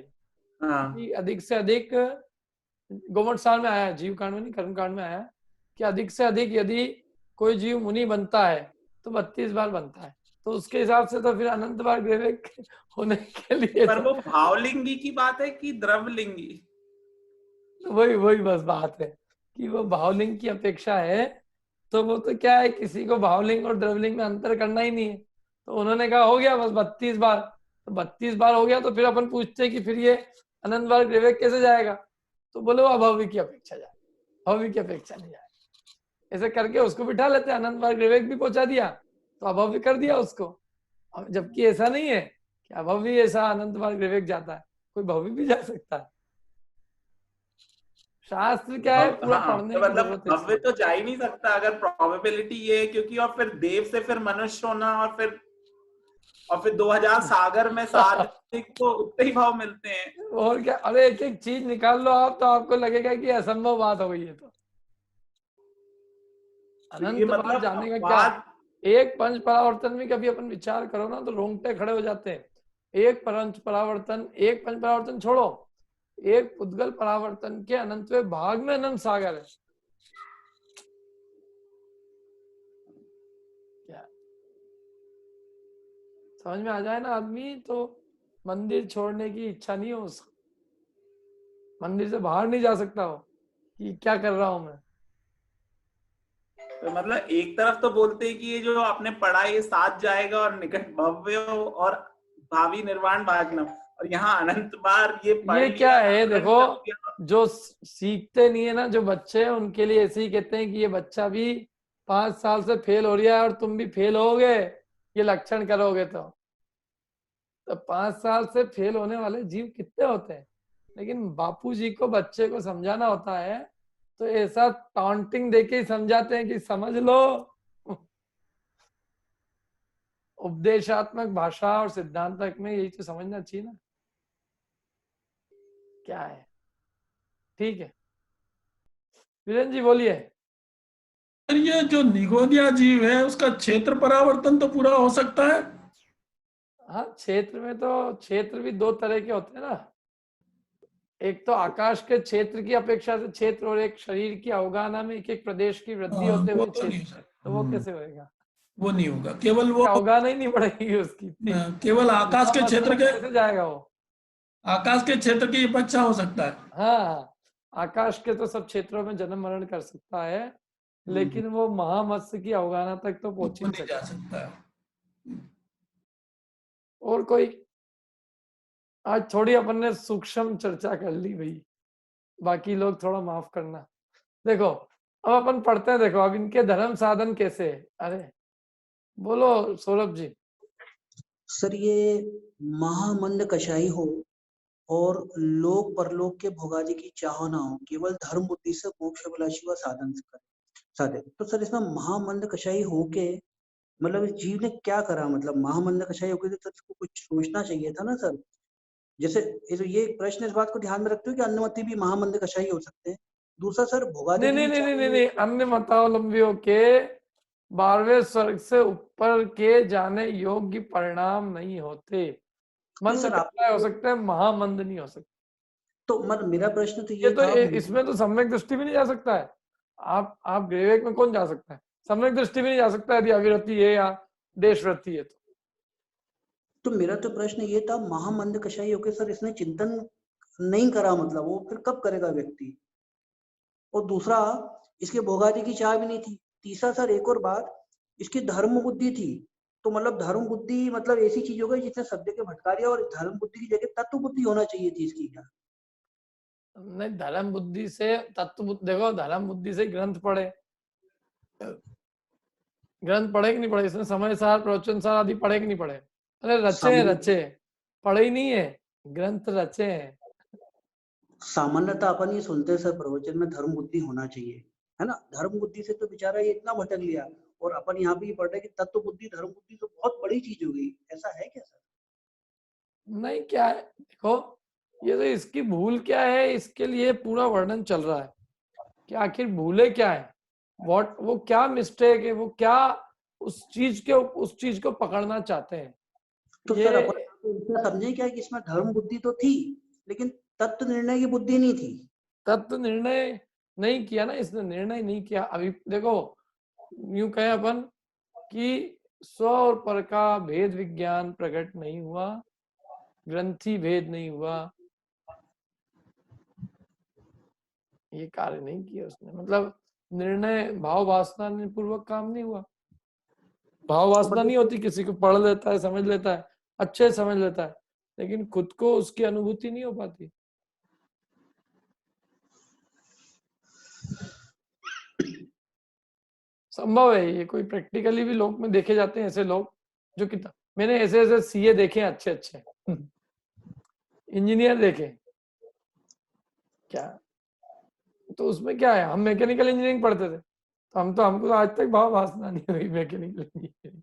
कि अधिक से अधिक, गोमट सार में आया, जीव कांड में नहीं, कर्म कांड में आया कि अधिक से अधिक यदि कोई जीव मुनि बनता है तो 32 बार बनता है। तो उसके हिसाब से तो फिर अनंत बार ग्रेवेक होने के लिए पर वो भावलिंगी की बात है कि द्रवलिंगी? वही बस बात है कि वो भावलिंग की अपेक्षा है। तो वो तो क्या है, किसी को भावलिंग और द्रवलिंग में अंतर करना ही नहीं है। तो उन्होंने कहा हो गया बस 32 बार। तो 32 बार हो गया तो फिर अपन पूछते हैं कि फिर ये अनंत बार ग्रेवेक कैसे जाएगा? तो बोले वो अभावी की अपेक्षा जाए, भावी की अपेक्षा नहीं जाए। ऐसे करके उसको बिठा लेते हैं, अनंत बार ग्रेवेक भी पहुंचा दिया तो अभावी कर दिया उसको। जबकि ऐसा नहीं है कि अभावी ऐसा अनंत बार ग्रेवेक जाता है, कोई भवी भी जा सकता है। शास्त्र क्या है, पूरा पढ़ने तो की मतलब जरूरत है। भव्य तो जा ही नहीं सकता अगर प्रोबेबिलिटी ये है, क्योंकि और फिर देव से फिर मनुष्य होना, और फिर 2000 सागर में सात्विक तो उतने ही भाव मिलते हैं। और क्या, अरे एक एक चीज निकाल लो आप तो आपको लगेगा कि असंभव बात हो गई है। तो अनंत बार मतलब जाने का क्या, एक पंच परावर्तन में कभी अपन विचार करो ना तो रोंगटे खड़े हो जाते हैं। एक पंच परावर्तन छोड़ो, एक पुद्गल परावर्तन के अनंतवें भाग में अनंत सागर है। क्या समझ में आ जाए ना आदमी तो मंदिर छोड़ने की इच्छा नहीं हो उसको, मंदिर से बाहर नहीं जा सकता हो कि क्या कर रहा हूं मैं। तो मतलब एक तरफ तो बोलते हैं कि ये जो आपने पढ़ा ये साथ जाएगा और निकट भव्य और भावी निर्वाण भागनम, और यहाँ अनंत बार ये पढ़ ये क्या है, लिया, देखो जो सीखते नहीं है ना, जो बच्चे हैं उनके लिए ऐसे ही कहते हैं कि ये बच्चा भी 5 साल से फेल हो रहा है और तुम भी फेल होगे, ये लक्षण करोगे तो 5 साल से फेल होने वाले जीव कितने होते हैं। लेकिन बापूजी को बच्चे को समझाना होता है तो ऐसा टॉन्टिंग देके ही समझाते हैं कि समझ लो। उपदेशात्मक भाषा और सिद्धांतक में यही तो समझना चाहिए ना क्या है? ठीक है, वीरेंद्र जी बोलिए। सर ये जो निगोदिया जीव है उसका क्षेत्र परावर्तन तो पूरा हो सकता है? हाँ, क्षेत्र में तो क्षेत्र भी दो तरह के होते हैं ना, एक तो आकाश के क्षेत्र की अपेक्षा से क्षेत्र, और एक शरीर की अवगाहना में एक एक प्रदेश की वृद्धि हाँ, होते वो हुए तो नहीं क्षेत्र है, सर। तो वो कैसे होएगा? वो नहीं होगा, केवल वो अवगाहना ही नहीं बढ़ेगी उसकी। केवल आकाश के क्षेत्र के, कैसे जाएगा वो? आकाश के क्षेत्र की अपेक्षा हो सकता है। हाँ, आकाश के तो सब क्षेत्रों में जन्म मरण कर सकता है, लेकिन वो महामत्स्य की अवगाहना तक तो पहुंच ही वो नहीं नहीं जा सकता। सकता है। और कोई? आज थोड़ी अपन ने सूक्ष्म चर्चा कर ली भाई, बाकी लोग थोड़ा माफ करना। देखो, अब अपन पढ़ते हैं, देखो अब इनके धर्म साधन कैसे है। अरे बोलो सौरभ जी। सर ये महामंद कषाई हो और लोक परलोक के भोगादि की चाह ना हो, केवल धर्म बुद्धि से मोक्ष अभिलाषी व साधन साधे। तो सर इसमें महामंद कषाई होके मतलब इस जीव ने क्या करा? मतलब महामंद कषाई होके तो सर इसको कुछ सोचना चाहिए था ना सर। जैसे ये प्रश्न इस बात को ध्यान में रखते हो कि अन्नमति भी महामंद कषाई हो सकते हैं। दूसरा सर भोगादि नहीं की नहीं भी नहीं नहीं नहीं चाह नहीं, अन्य मतावलंबियों के 12वें स्वर्ग से ऊपर के जाने योग्य परिणाम नहीं होते। मंद सर आप कषाय हो सकते हैं, महामंद नहीं हो सकते। तो मतलब मेरा प्रश्न तो ये ये तो था। इसमें तो सम्यक दृष्टि भी नहीं जा सकता है। आप ग्रेवेक में कौन जा सकता है? सम्यक दृष्टि भी नहीं जा सकता यदि अविरति है या देशवृत्ति है तो मेरा तो प्रश्न ये था, महामंद कषाई होके सर इसने चिंतन नहीं करा, मतलब वो फिर कब करेगा व्यक्ति? और दूसरा, इसके भोगादि की चाह भी नहीं थी। तीसरा सर एक और बात, इसकी धर्म बुद्धि थी। तो मतलब धर्म बुद्धि मतलब ऐसी चीज हो गई जिसने सब जगह भटका दिया, और धर्म बुद्धि की जगह तत्व बुद्धि होना चाहिए थी इसकी। क्या नहीं, धर्म बुद्धि से तत्व बुद्धि, देखो धर्म बुद्धि से ग्रंथ पढ़े, ग्रंथ पढ़े कि नहीं पढ़े? इसने समय सार प्रवचन सार आदि पढ़े कि नहीं पढ़े? अरे रचे हैं, रचे, पढ़े ही नहीं है, ग्रंथ रचे हैं। सामान्यतः अपन ये सुनते हैं सर प्रवचन में धर्म बुद्धि होना चाहिए, है ना? धर्म बुद्धि से तो बेचारा ये इतना भटक लिया, और अपन यहाँ पे ये पढ़ रहे हैं कि तत्व बुद्धि धर्म बुद्धि तो बहुत बड़ी चीज हो गई। ऐसा है क्या सर? नहीं, क्या है देखो, ये तो इसकी भूल क्या है, इसके लिए पूरा वर्णन चल रहा है कि आखिर भूले क्या है, वो क्या मिस्टेक है, वो क्या उस चीज को पकड़ना चाहते हैं। तो ये सर अपन तो इतना समझे क्या कि इसमें धर्म बुद्धि तो थी, लेकिन तत्व निर्णय की बुद्धि नहीं थी। तत्व निर्णय नहीं किया ना इसने, निर्णय नहीं किया। अभी देखो, यूं कहें अपन कि स्व और पर का भेद विज्ञान प्रकट नहीं हुआ, ग्रंथि भेद नहीं हुआ, ये कार्य नहीं किया उसने। मतलब निर्णय भाव वासना ने पूर्वक काम नहीं हुआ। भाव वासना नहीं होती, किसी को पढ़ लेता है, समझ लेता है, अच्छे समझ लेता है, लेकिन खुद को उसकी अनुभूति नहीं हो पाती। संभव है ये, कोई प्रैक्टिकली भी लोग में देखे जाते हैं ऐसे लोग जो कितना, मैंने ऐसे ऐसे सीए देखे अच्छे अच्छे, इंजीनियर देखे, क्या तो उसमें क्या है, हम मैकेनिकल इंजीनियरिंग पढ़ते थे, तो हमको तो आज तक भाव वासना नहीं हुई मैकेनिकल इंजीनियरिंग।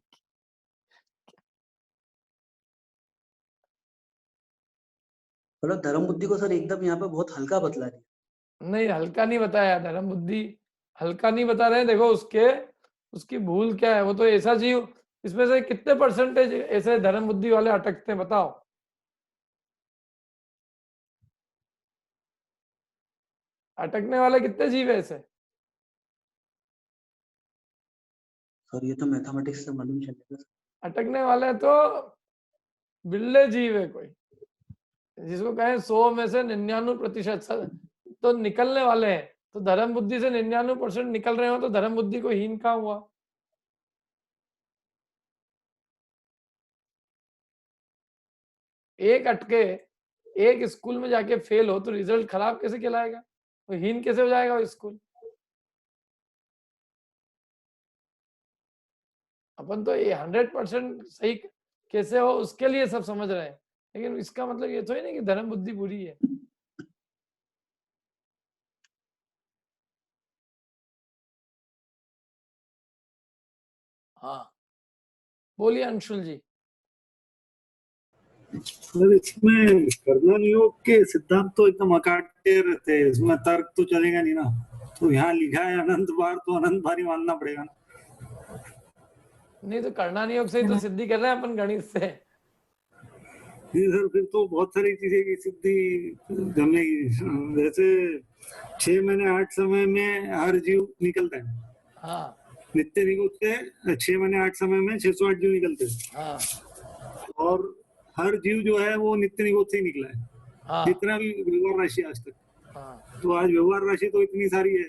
मतलब धर्म बुद्धि को सर एकदम यहाँ पे बहुत हल्का बतला दिया। नहीं, हल्का नहीं बताया, धर्म बुद्धि हल्का नहीं बता रहे हैं। देखो उसकी भूल क्या है, वो तो ऐसा जीव, इसमें से कितने परसेंटेज ऐसे धर्म बुद्धि वाले अटकते हैं बताओ? अटकने वाले कितने जीव है ऐसे? सर ये तो मैथमेटिक्स से मालूम चलेगा। अटकने वाले तो बिल्ले जीव है कोई, जिसको कहें 100 में से 99% तो निकलने वाले हैं। तो धर्म बुद्धि से 99% निकल रहे हो तो धर्म बुद्धि को हीन कहाँ हुआ? एक अटके, एक स्कूल में जाके फेल हो तो रिजल्ट खराब कैसे कहलाएगा? तो हीन कैसे हो जाएगा वो स्कूल? अपन तो ये 100% सही कैसे हो उसके लिए सब समझ रहे हैं, लेकिन इसका मतलब ये तो ही नहीं कि धर्म बुद्धि बुरी है। हाँ, बोलिए अंशुल जी। सर इसमें कर्णन योग के सिद्धांत तो एकदम अकाट्य रहते हैं, इसमें तर्क तो चलेगा नहीं ना। तो यहाँ लिखा है अनंत बार, तो अनंत बार ही मानना पड़ेगा ना। नहीं तो कर्णन योग से ही तो सिद्धि कर रहे हैं अपन गणित से। नहीं सर, फिर तो बहुत सारी चीजें की सिद्धि जमेगी। जैसे 6 महीने 8 समय में हर जीव निकलता है। हाँ नित्य निगुत से 6 महीने 8 समय में 608 जीव निकलते हैं। हाँ और हर जीव जो है वो नित्य निगुत से ही निकला है, हाँ जितना भी व्यवहार राशि आज तक। हाँ। तो आज व्यवहार राशि तो इतनी सारी है,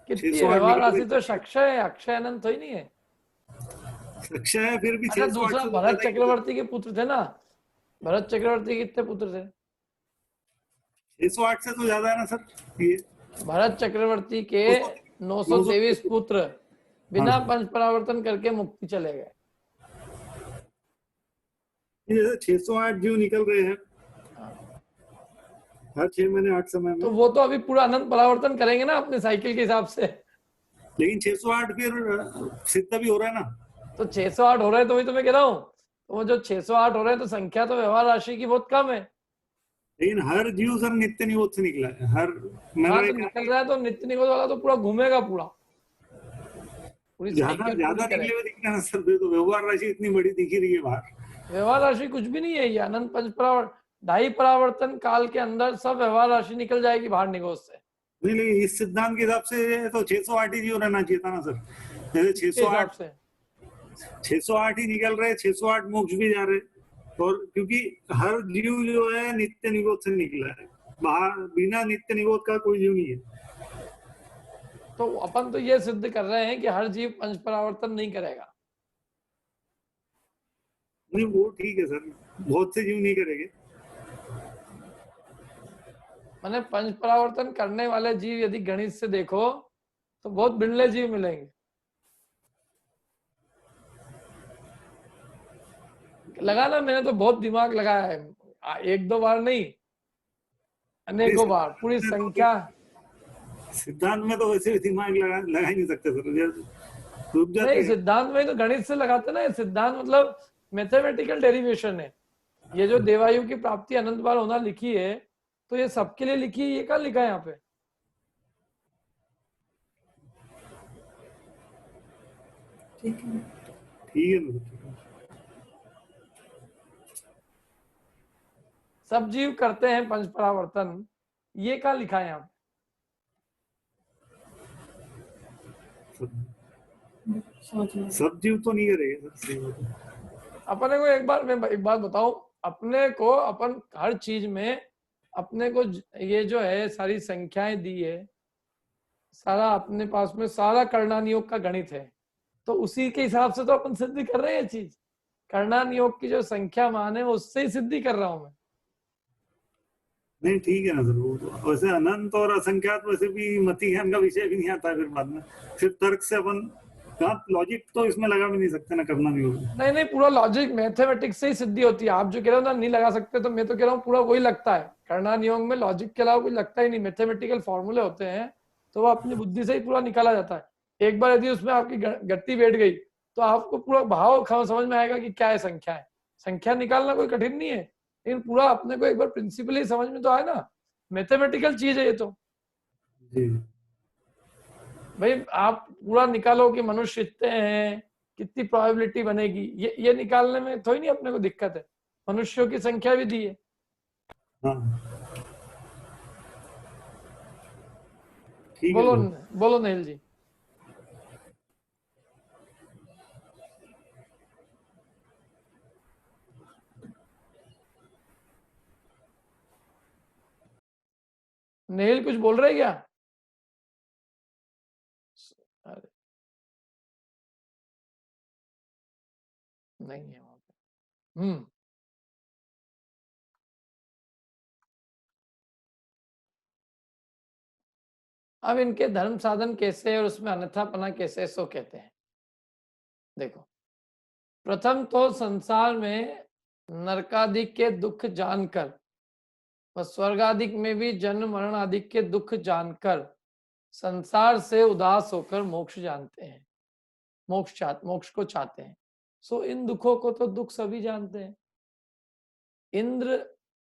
कितनी 608 व्यवहार निकल राशि तो अक्षय है, अक्षय अनंत तो ही नहीं है। अक्षय है, फिर भी अच्छा 608 दूसरा से तो भरत ज्यादा ही चक्रवर्ती के पुत्र थे ना, भरत चक्रवर्ती के कितने पुत्र थे? 608 से तो ज्यादा है ना सर ये। भरत चक्रवर्ती के 923 पुत्र बिना पंच परावर्तन करके मुक्ति चले गए। ये 608 जीव निकल रहे हैं हर 6 महीने 8 समय तो में। वो तो अभी पूरा अनंत परावर्तन करेंगे ना अपने साइकिल के हिसाब से। लेकिन 608 फिर सिद्ध भी हो रहा है ना। तो 608 हो रहे हैं, तो वही तो मैं कह रहा हूँ, तो वो जो 608 हो रहे हैं तो संख्या तो व्यवहार राशि की बहुत कम है। लेकिन हर जीव सर नित्य निगोद से निकला है। हर हाँ तो निकल रहा है, तो नित्य निगोद वाला तो पूरा घूमेगा, पूरी ज्यादा साइकिल ज्यादा पूरी निकले करेगा। हुए दिख रहे हैं सर, फिर तो व्यवहार राशि इतनी बड़ी दिख ही रही है बाहर। व्यवहार राशि कुछ भी नहीं है, ये अनंत पंच परावर्तन 2.5 परावर्तन काल के अंदर सब व्यवहार राशि निकल जाएगी बाहर निगोद से। नहीं नहीं, इस सिद्धांत के हिसाब से तो 608 ही जीव रहना चाहिए था ना सर। जैसे के हिसाब 608 से 608 ही निकल रहे, 608 मोक्ष भी जा रहे। और क्योंकि हर जीव जो है नित्य निगोद से निकला है, बाहर बिना नित्य निगोद का कोई जीव नहीं है। तो अपन तो ये सिद्ध कर रहे हैं कि हर जीव पंच परावर्तन नहीं करेगा। नहीं वो ठीक है सर, बहुत से जीव नहीं करेंगे। मैंने पंच परावर्तन करने वाले जीव यदि गणित से देखो तो बहुत बिरले जीव मिलेंगे। लगाना, मैंने तो बहुत दिमाग लगाया है, 1-2 बार नहीं, अनेकों बार, पूरी संख्या। सिद्धांत में तो वैसे भी दिमाग लगा ही नहीं सकते सर, रुक जाते नहीं हैं। सिद्धांत में तो गणित से लगाते ना, ये सिद्धांत मतलब मैथमेटिकल डेरिवेशन है। ये जो देवायु की प्राप्ति अनंत बार होना लिखी है, तो ये सबके लिए लिखी है, ये कहाँ लिखा है यहाँ पे? ठीक है ना। सब जीव करते हैं पंच परावर्तन, ये कहाँ लिखा है यहाँ पे? सब जीव तो नहीं करेंगे सर, सही बात है। अपने को एक बार, मैं एक बात बताऊं, अपने को अपन हर चीज में अपने को ये जो है सारी संख्याएं दी है, सारा अपने पास में सारा कर्णान योग का गणित है, तो उसी के हिसाब से तो अपन सिद्धि कर रहे हैं। चीज कर्णान योग की जो संख्या मान है उससे ही सिद्धि कर रहा हूं मैं। नहीं ठीक है ना सर, वो तो वैसे अनंत और असंख्यात वैसे भी मति ज्ञान का विषय भी नहीं आता फिर बाद में। फिर तर्क से अपन लॉजिक तो इसमें लगा भी नहीं सकते ना, करना भी होगा। नहीं नहीं, पूरा लॉजिक मैथमेटिक्स से ही सिद्धि होती है। आप जो कह रहे हो ना नहीं लगा सकते, तो मैं तो कह रहा हूँ पूरा वही लगता है। कर्णान योग में लॉजिक के अलावा कुछ लगता ही नहीं, मैथमेटिकल फॉर्मूले होते हैं, तो वो अपनी बुद्धि से ही पूरा निकाला जाता है। एक बार यदि उसमें आपकी गति बैठ गई तो आपको पूरा भाव समझ में आएगा कि क्या है संख्या है। संख्या निकालना कोई कठिन नहीं है, लेकिन पूरा अपने को एक बार प्रिंसिपली समझ में तो आए ना, मैथमेटिकल चीज है ये तो। भाई आप पूरा निकालो कि मनुष्य इतने हैं, कितनी प्रोबेबिलिटी बनेगी, ये निकालने में थोड़ी नहीं अपने को दिक्कत है। मनुष्यों की संख्या भी दी है। बोलो बोलो नेहल जी। नेहल कुछ बोल रहे क्या? अरे नहीं है वहां पे। अब इनके धर्म साधन कैसे है और उसमें अन्यथापना कैसे है, सो कहते हैं। देखो, प्रथम तो संसार में नरकादिक के दुख जानकर व स्वर्गादिक में भी जन्म मरण आदि के दुख जानकर संसार से उदास होकर मोक्ष जानते हैं, मोक्ष को चाहते हैं। सो इन दुखों को तो दुख सभी जानते हैं। इंद्र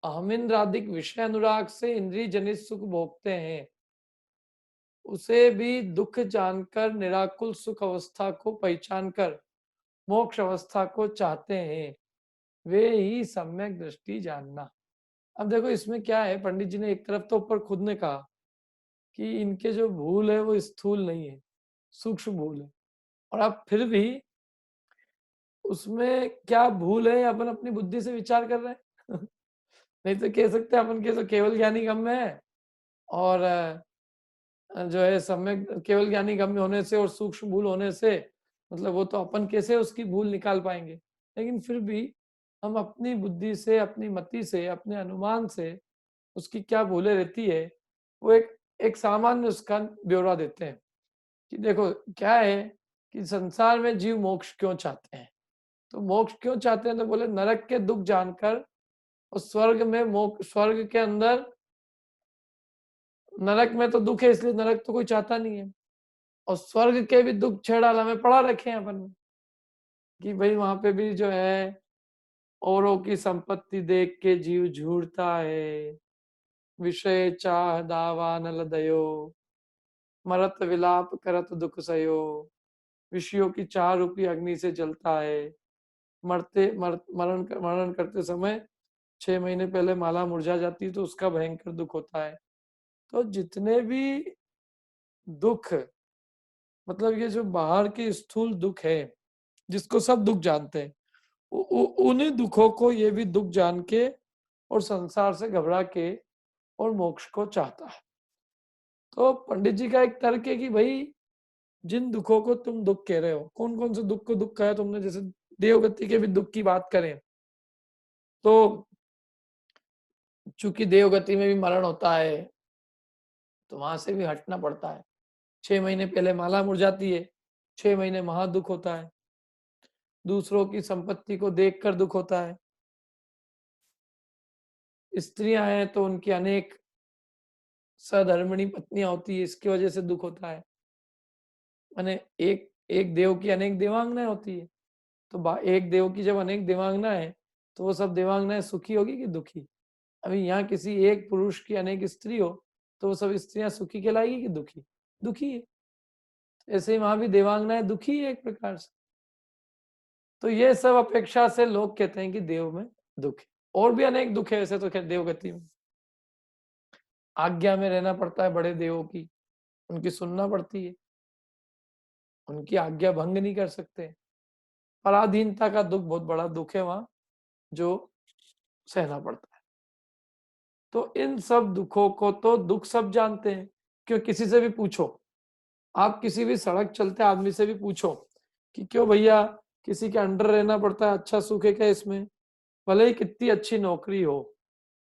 अहमिंद्रादिक विषय अनुराग से इंद्रिय जनित सुख भोगते हैं, उसे भी दुख जानकर निराकुल सुख अवस्था को पहचान कर मोक्ष अवस्था को चाहते हैं, वे ही सम्यक दृष्टि जानना। अब देखो इसमें क्या है, पंडित जी ने एक तरफ तो ऊपर खुद ने कहा कि इनके जो भूल है वो स्थूल नहीं है, सूक्ष्म भूल है, और अब फिर भी उसमें क्या भूल है अपन अपनी बुद्धि से विचार कर रहे हैं। नहीं तो कह सकते हैं अपन के तो केवल ज्ञानी गम्य है, और जो है सम्यक केवल ज्ञानी गम्य होने से और सूक्ष्म भूल होने से मतलब वो तो अपन कैसे उसकी भूल निकाल पाएंगे। लेकिन फिर भी हम अपनी बुद्धि से, अपनी मति से, अपने अनुमान से उसकी क्या भूलें रहती है वो एक सामान्य उसका ब्यौरा देते हैं कि देखो क्या है कि संसार में जीव मोक्ष क्यों चाहते हैं। तो मोक्ष क्यों चाहते हैं तो बोले नरक के दुख जानकर, और स्वर्ग में मोक्ष, स्वर्ग के अंदर, नरक में तो दुख है इसलिए नरक तो कोई चाहता नहीं है, और स्वर्ग के भी दुख छेड़ाला में पड़ा रखे हैं अपन में कि भाई वहां पे भी जो है औरों की संपत्ति देख के जीव झूरता है, विषय चाह दावा नल दयो, मरत विलाप करत दुख सयो, विषयों की चाह रूपी अग्नि से जलता है, मरण करते समय 6 महीने पहले माला मुरझा जाती है तो उसका भयंकर दुख होता है। तो जितने भी दुख, मतलब ये जो बाहर के स्थूल दुख है जिसको सब दुख जानते हैं, उन्हीं दुखों को ये भी दुख जान के और संसार से घबरा के और मोक्ष को चाहता है। तो पंडित जी का एक तर्क है कि भाई जिन दुखों को तुम दुख कह रहे हो, कौन कौन से दुख को दुख कहा तुमने, जैसे देवगति के भी दुख की बात करें तो चूंकि देवगति में भी मरण होता है तो वहां से भी हटना पड़ता है। 6 महीने पहले माला मुरझाती है, 6 महीने महादुख होता है, दूसरों की संपत्ति को देखकर दुख होता है, स्त्रियां हैं तो उनकी अनेक सधर्मिणी पत्नियां होती है, इसकी वजह से दुख होता है। माने एक एक देव की अनेक देवांगनाएं होती है, तो एक देव की जब अनेक देवांगनाएं है तो वो सब देवांगनाएं सुखी होगी कि दुखी। अभी यहाँ किसी एक पुरुष की अनेक स्त्री हो तो वो सब स्त्रियां सुखी कहलाएगी कि दुखी, दुखी है। ऐसे ही वहां भी देवांगनाएं दुखी है एक प्रकार से। तो ये सब अपेक्षा से लोग कहते हैं कि देव में दुख है। और भी अनेक दुख है ऐसे तो देवगति में, आज्ञा में रहना पड़ता है बड़े देवों की, उनकी सुनना पड़ती है, उनकी आज्ञा भंग नहीं कर सकते। पराधीनता का दुख बहुत बड़ा दुख है वहां जो सहना पड़ता है। तो इन सब दुखों को तो दुख सब जानते हैं, क्यों किसी से भी पूछो, आप किसी भी सड़क चलते आदमी से भी पूछो कि क्यों भैया किसी के अंडर रहना पड़ता है, अच्छा सुख है क्या इसमें। भले ही कितनी अच्छी नौकरी हो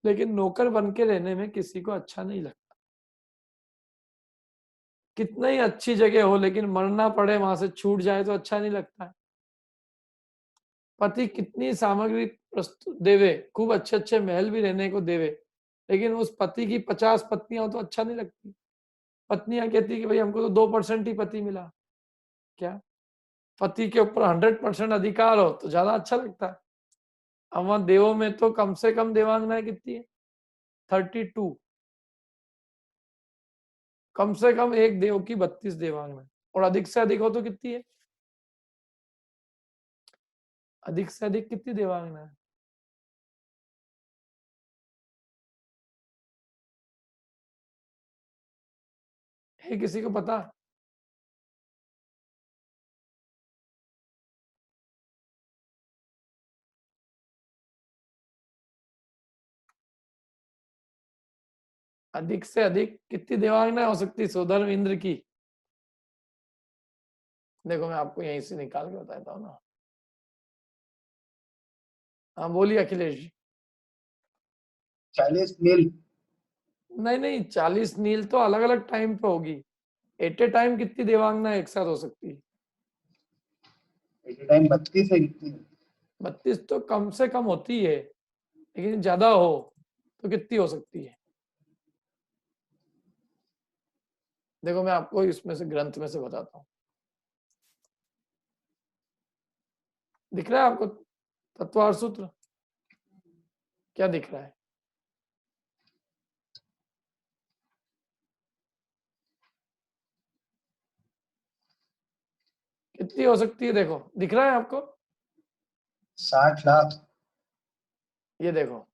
लेकिन नौकर बन के रहने में किसी को अच्छा नहीं लगता। कितना ही अच्छी जगह हो लेकिन मरना पड़े वहां से छूट जाए तो अच्छा नहीं लगता है। पति कितनी सामग्री प्रस्तुत देवे, खूब अच्छे अच्छे महल भी रहने को देवे, लेकिन उस पति की 50 पत्नियां हो तो अच्छा नहीं लगती। पत्नियां कहती कि भाई हमको तो 2% ही पति मिला, क्या पति के ऊपर 100% अधिकार हो तो ज्यादा अच्छा लगता है। अब वहां देवों में तो कम से कम देवांगनाएं कितनी है, 32, कम से कम एक देव की 32 देवांगनाएं, और अधिक से अधिक हो तो कितनी है, अधिक से अधिक कितनी देवांगनाएं है किसी को पता। अधिक से अधिक कितनी देवांगनाएं हो सकती सोधर्म इंद्र की। देखो मैं आपको यहीं से निकाल के बताता हूँ ना। हाँ बोलिए अखिलेश जी। 40 नील। नहीं नहीं, 40 नील तो अलग अलग टाइम पे होगी। एट ए टाइम कितनी देवांगना एक साथ हो सकती है? एट ए टाइम 32 है कितनी? 32 तो कम से कम होती है, लेकिन ज्यादा हो तो कितनी हो सकती है? देखो मैं आपको इसमें से ग्रंथ में से बताता हूँ। दिख रहा है आपको तत्वार सूत्र? क्या दिख रहा है? कितनी हो सकती है? देखो, दिख रहा है आपको? 60 लाख। ये देखो,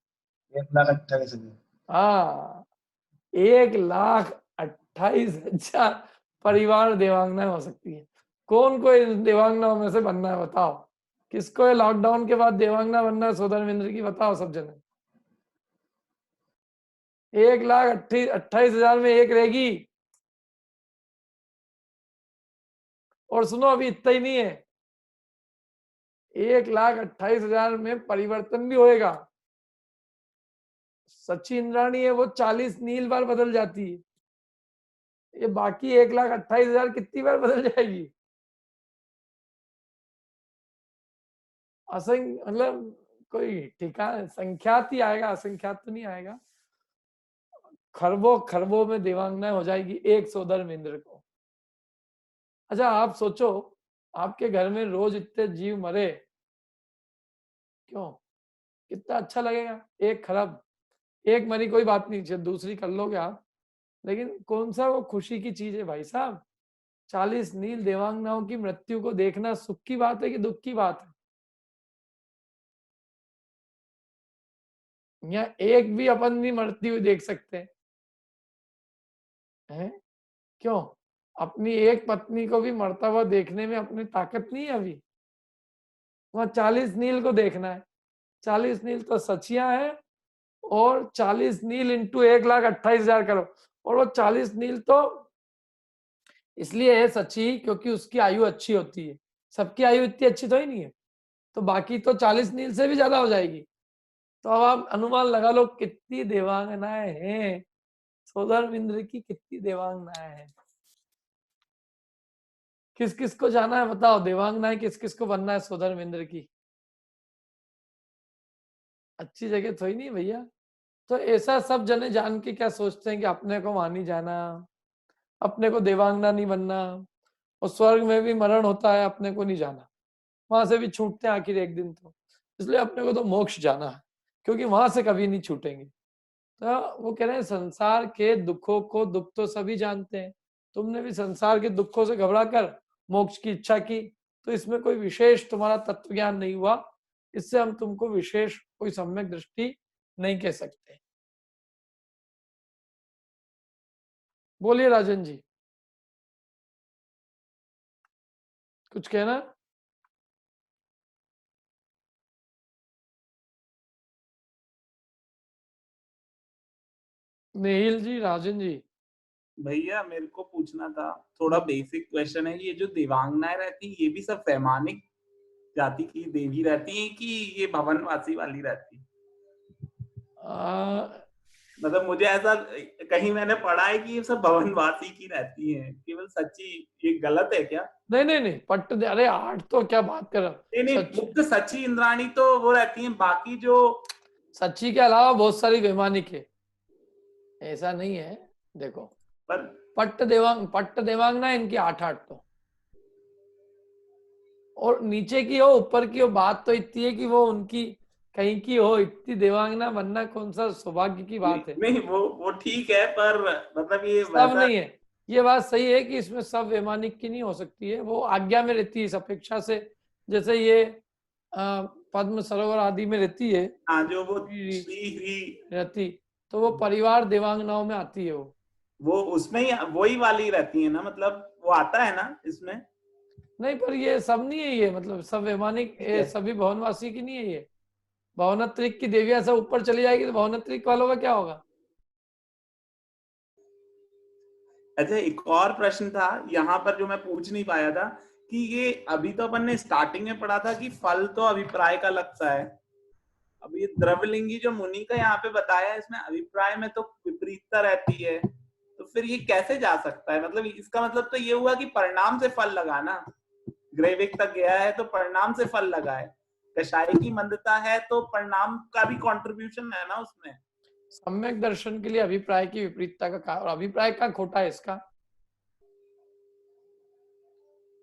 1,28,000। हाँ, 1,28,000 परिवार देवांगनाएं हो सकती है। कौन को इन देवांगनाओं में से बनना है बताओ? किसको ये लॉकडाउन के बाद देवांगना बनना है? सोदरमिंद्र की बताओ सब जने। 1,28,000 में एक रहेगी। और सुनो, अभी इतना ही नहीं है, 1,28,000 में परिवर्तन भी होएगा। सच्ची इंद्राणी है वो 40 नील बार बदल जाती है, ये बाकी 1,28,000 कितनी बार बदल जाएगी? असंख्य, मतलब कोई ठिकाना संख्यात ही आएगा, असंख्यात तो नहीं आएगा। खरबों खरबों में देवांगनाएं हो जाएगी एक सोदरमिंद्र को। अच्छा आप सोचो, आपके घर में रोज इतने जीव मरे, क्यों? कितना अच्छा लगेगा। एक खरब, एक मरी कोई बात नहीं, दूसरी कर लोगे आप, लेकिन कौन सा वो खुशी की चीज है भाई साहब? 40 नील देवांगनाओं की मृत्यु को देखना सुख की बात है कि दुख की बात है? या एक भी अपन नहीं मरती हुई देख सकते हैं? क्यों? अपनी एक पत्नी को भी मरता हुआ देखने में अपनी ताकत नहीं है अभी? वहां 40 नील को देखना है। 40 नील तो सचियां है, और 40 नील इंटू 1,28,000 करो, और वो 40 नील तो इसलिए है सची क्योंकि उसकी आयु अच्छी होती है। सबकी आयु इतनी अच्छी तो ही नहीं है, तो बाकी तो 40 नील से भी ज्यादा हो जाएगी। तो अब आप अनुमान लगा लो कितनी देवांगनाएं हैं, सोदरमिंद्र की कितनी देवांगनाएं हैं। किस किस को जाना है बताओ? देवांगनाएं किस किस को बनना है सोदरमिंद्र की? अच्छी जगह तो ही नहीं भैया। तो ऐसा सब जने जान के क्या सोचते हैं कि अपने को वहां नहीं जाना, अपने को देवांगना नहीं बनना, और स्वर्ग में भी मरण होता है, अपने को नहीं जाना, वहां से भी छूटते हैं आखिर एक दिन तो, इसलिए अपने को तो मोक्ष जाना है, क्योंकि वहां से कभी नहीं छूटेंगे। तो वो कह रहे हैं संसार के दुखों को दुख तो सभी जानते हैं, तुमने भी संसार के दुखों से घबरा कर मोक्ष की इच्छा की, तो इसमें कोई विशेष तुम्हारा तत्व ज्ञान नहीं हुआ, इससे हम तुमको विशेष कोई सम्यक दृष्टि नहीं कह सकते। बोलिए राजन जी, कुछ कहना? नेहिल जी, राजन जी। भैया मेरे को पूछना था, थोड़ा बेसिक क्वेश्चन है, ये जो देवांगनाएं रहती ये भी सब वैमानिक जाति की देवी रहती हैं कि ये भवनवासी वाली रहती है? मतलब मुझे ऐसा कहीं मैंने पढ़ा है कि ये सब भवनवासी की रहती हैं केवल। सच्ची ये गलत है क्या? नहीं नहीं नहीं, पट्ट दे, अरे 8 तो क्या बात कर रहा? नहीं, मुख्य सच्ची इंद्राणी तो वो रहती हैं, बाकी जो सच्ची के अलावा बहुत सारी वैमानिक है, ऐसा नहीं है। देखो, पर पट्ट देवांगना इनकी 8 तो, और नीचे की हो ऊपर की हो, बात तो इतनी है कि वो उनकी कहीं की हो, इतनी देवांगना बनना कौन सा सौभाग्य की बात है? नहीं वो ठीक है, पर मतलब ये सब नहीं है, ये बात सही है कि इसमें सब वैमानिक की नहीं हो सकती है, वो आज्ञा में रहती है इस अपेक्षा से, जैसे ये पद्म सरोवर आदि में रहती है। हाँ, जो वो रहती, तो वो परिवार देवांगनाओं में आती है। वो उसमें ही वही वाली रहती है ना, मतलब वो आता है ना इसमें? नहीं, पर ये सब नहीं है, ये मतलब सब वैमानिक सभी भवनवासी की नहीं है ये। भवनत्रिक की देवियां सब ऊपर चली जाएगी तो भवनत्रिक वालों का क्या होगा? अच्छा, एक और प्रश्न था यहाँ पर जो मैं पूछ नहीं पाया था कि ये अभी तो अपन ने स्टार्टिंग में पढ़ा था कि फल तो अभिप्राय का लगता है। अब ये द्रव्यलिंगी जो मुनि का यहाँ पे बताया है, इसमें अभिप्राय में तो विपरीतता रहती है, तो फिर ये कैसे जा सकता है? मतलब इसका मतलब तो ये हुआ कि परिणाम से फल लगाना, ग्रेविक तक गया है तो परिणाम से फल लगाए, कषाय की मंदता है तो परिणाम का भी कंट्रीब्यूशन है ना उसमें। सम्यक दर्शन के लिए अभिप्राय की विपरीतता का और अभिप्राय का खोटा है इसका?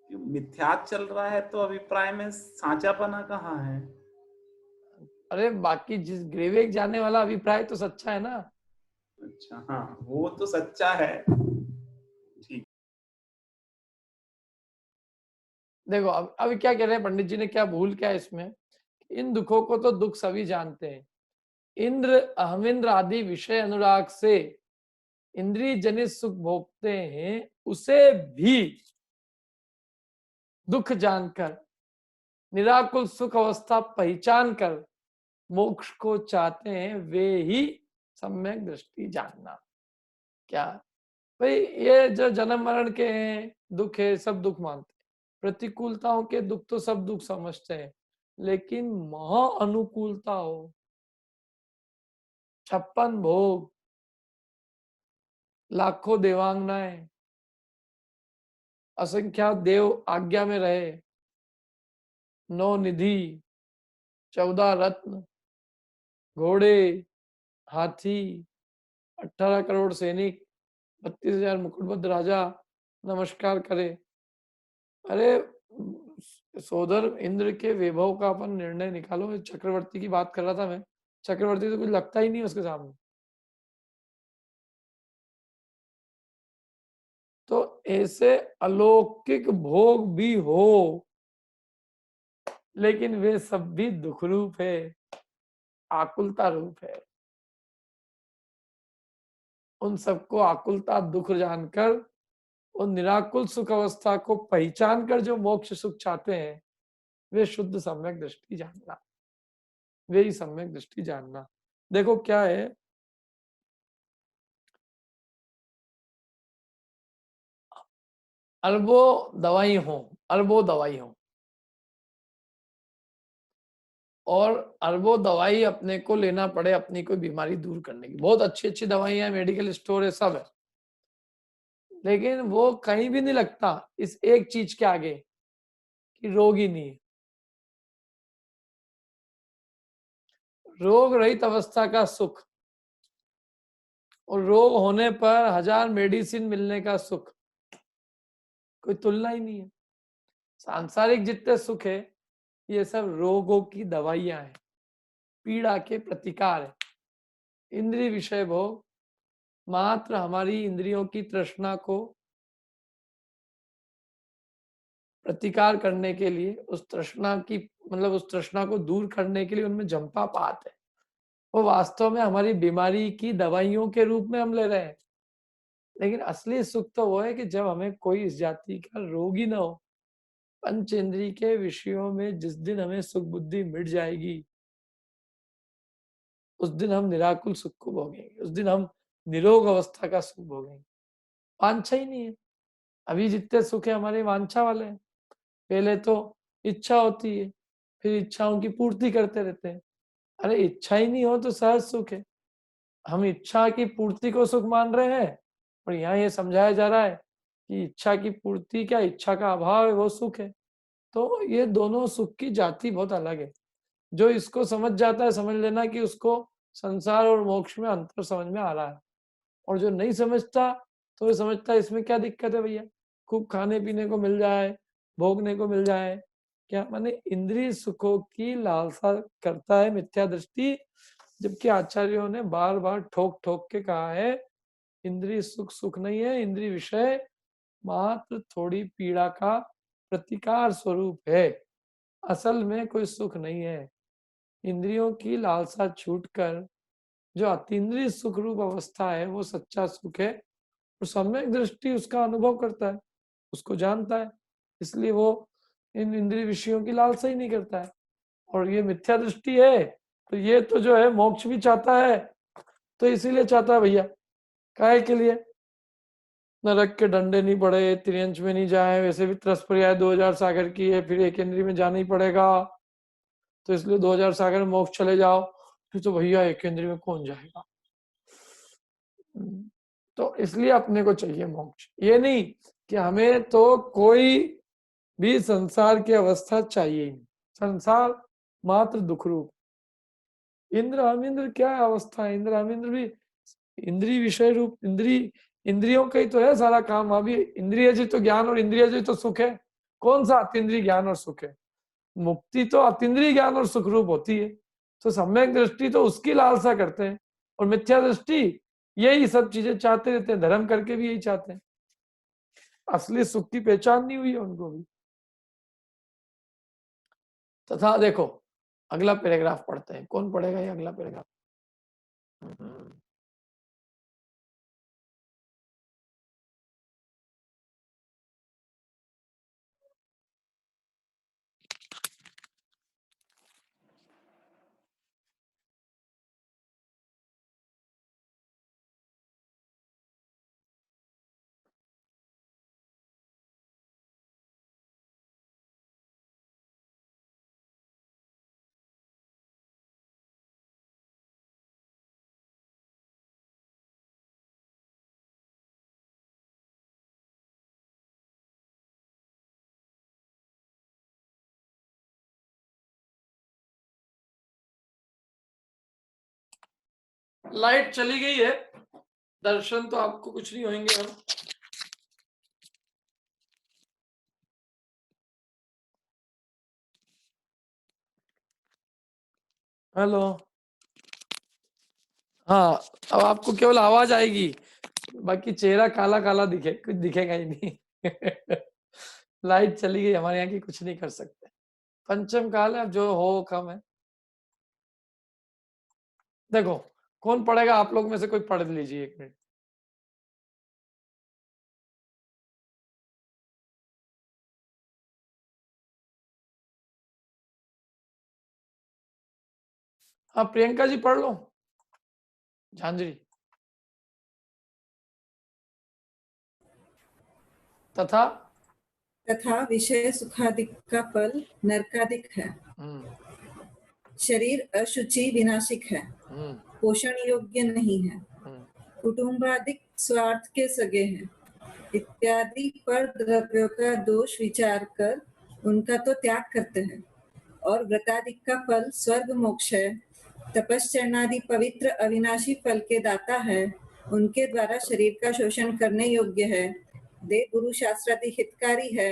मिथ्यात चल रहा है तो अभिप्राय में साँचापना कहाँ है? अरे बाकी जिस ग्रेवेक जाने वाला अभिप्राय तो सच्चा है ना। अच्छा हाँ, वो तो सच्चा है। ठीक। देखो अब क्या कह रहे हैं पंडित जी ने, क्या भूल क्या है इसमें, इन दुखों को तो दुख सभी जानते हैं। इंद्र अहमिंद्र आदि विषय अनुराग से इंद्रिय जनित सुख भोगते हैं, उसे भी दुख जानकर निराकुल सुख अवस्था पहचान कर मोक्ष को चाहते हैं, वे ही सम्यक दृष्टि जानना। क्या भाई, ये जो जन्म मरण के हैं दुख है, सब दुख मानते हैं, प्रतिकूलताओं के दुख तो सब दुख समझते हैं, लेकिन महा अनुकूलता हो, 56 भोग, लाखों देवांगनाएं, असंख्यात देव आज्ञा में रहे, 9 निधि, 14 रत्न, घोड़े, हाथी, 18 करोड़ सैनिक, 32,000 मुकुटबद्ध राजा नमस्कार करे। अरे सोदर इंद्र के वैभव का अपन निर्णय निकालो। चक्रवर्ती की बात कर रहा था मैं, चक्रवर्ती तो कुछ लगता ही नहीं उसके सामने। तो ऐसे अलौकिक भोग भी हो, लेकिन वे सब भी दुख रूप है, आकुलता रूप है। उन सबको आकुलता दुख जानकर उन निराकुल सुख अवस्था को पहचान कर जो मोक्ष सुख चाहते हैं, वे शुद्ध सम्यक दृष्टि जानना, वे ही सम्यक दृष्टि जानना। देखो क्या है, अरबों दवाई हो और अरबों दवाई अपने को लेना पड़े अपनी कोई बीमारी दूर करने की, बहुत अच्छी अच्छी दवाइयां, मेडिकल स्टोर है, सब है, लेकिन वो कहीं भी नहीं लगता इस एक चीज के आगे कि रोग ही नहीं है। रोग रहित अवस्था का सुख और रोग होने पर 1000 मेडिसिन मिलने का सुख, कोई तुलना ही नहीं है। सांसारिक जितने सुख है ये सब रोगों की दवाइयां हैं, पीड़ा के प्रतिकार है। इंद्रिय विषय भोग मात्र हमारी इंद्रियों की तृष्णा को प्रतिकार करने के लिए, उस तृष्णा की मतलब उस तृष्णा को दूर करने के लिए उनमें जंपा पात है। वो वास्तव में हमारी बीमारी की दवाइयों के रूप में हम ले रहे हैं, लेकिन असली सुख तो वो है कि जब हमें कोई इस जाति का रोग ही ना हो। पंच इंद्रिय के विषयों में जिस दिन हमें सुख बुद्धि मिट जाएगी, उस दिन हम निराकुल सुख को भोगेंगे, उस दिन हम निरोग अवस्था का सुख भोगेंगे। वांछा ही नहीं है। अभी जितने सुख है हमारे वांछा वाले हैं। पहले तो इच्छा होती है, फिर इच्छाओं की पूर्ति करते रहते हैं। अरे इच्छा ही नहीं हो तो सहज सुख है। हम इच्छा की पूर्ति को सुख मान रहे हैं और यहाँ ये समझाया जा रहा है कि इच्छा की पूर्ति क्या, इच्छा का अभाव है वो सुख है। तो ये दोनों सुख की जाति बहुत अलग है। जो इसको समझ जाता है समझ लेना कि उसको संसार और मोक्ष में अंतर समझ में आ रहा है, और जो नहीं समझता तो ये समझता है इसमें क्या दिक्कत है भैया, खूब खाने पीने को मिल जाए, भोगने को मिल जाए, क्या माने इंद्रिय सुखों की लालसा करता है मिथ्या दृष्टि। जबकि आचार्यों ने बार बार ठोक ठोक के कहा है इंद्रिय सुख सुख नहीं है, इंद्रिय विषय मात्र थोड़ी पीड़ा का प्रतिकार स्वरूप है, असल में कोई सुख नहीं है। इंद्रियों की लालसा छूटकर जो अतीन्द्रिय सुख रूप अवस्था है वो सच्चा सुख है, और सम्यक दृष्टि उसका अनुभव करता है, उसको जानता है, इसलिए वो इन इंद्रिय विषयों की लालसा ही नहीं करता है। और ये मिथ्या दृष्टि है तो ये तो जो है मोक्ष भी चाहता है, तो इसीलिए चाहता है भैया, काहे के लिए, नरक के डंडे नहीं पड़े, त्रियंच में नहीं जाए, वैसे भी त्रस पर्याय 2000 सागर की है, फिर एक इंद्रिय में जाना ही पड़ेगा, तो इसलिए 2000 सागर में मोक्ष चले जाओ। फिर तो भैया एक इंद्रिय में कौन जाएगा। तो इसलिए अपने को चाहिए मोक्ष, ये नहीं कि हमें तो कोई भी संसार की अवस्था चाहिए नहीं, संसार मात्र दुख रूप। इंद्र हम इंद्र क्या अवस्था है, इंद्र हम इंद्र भी इंद्रिय विषय रूप, इंद्रियों का ही तो है सारा काम। अभी इंद्रिय जी तो ज्ञान और इंद्रिय जी तो सुख है, कौन सा अतीन्द्रिय ज्ञान और सुख है। मुक्ति तो अतीन्द्रिय ज्ञान और सुख रूप होती है, तो सम्यक दृष्टि तो उसकी लालसा करते हैं, और मिथ्या दृष्टि यही सब चीजें चाहते रहते हैं, धर्म करके भी यही चाहते हैं। असली सुख की पहचान नहीं हुई है उनको भी। तथा देखो अगला पैराग्राफ पढ़ते हैं, कौन पढ़ेगा ये अगला पैराग्राफ? लाइट चली गई है, दर्शन तो आपको कुछ नहीं होंगे अब। हेलो, हाँ अब आपको केवल आवाज आएगी, बाकी चेहरा काला काला दिखे, कुछ दिखेगा ही नहीं। लाइट चली गई, हमारे यहाँ की कुछ नहीं कर सकते। पंचम काल है, अब जो हो कम है। देखो कौन पढ़ेगा? आप लोग में से कोई पढ़ लीजिए 1 मिनट। हाँ प्रियंका जी पढ़ लो, झांझरी। तथा तथा विषय सुखादिक का फल नरकादिक है। शरीर अशुचि विनाशिक है, पोषण योग्य नहीं है, कुटुंबादिक स्वार्थ के सगे हैं, इत्यादि पर द्रव्यों का दोष विचार कर उनका तो त्याग करते हैं, और व्रतादिक का फल स्वर्ग मोक्ष है, तपश्चरणादि पवित्र अविनाशी फल के दाता है, उनके द्वारा शरीर का शोषण करने योग्य है, देव गुरु शास्त्रादि हितकारी है,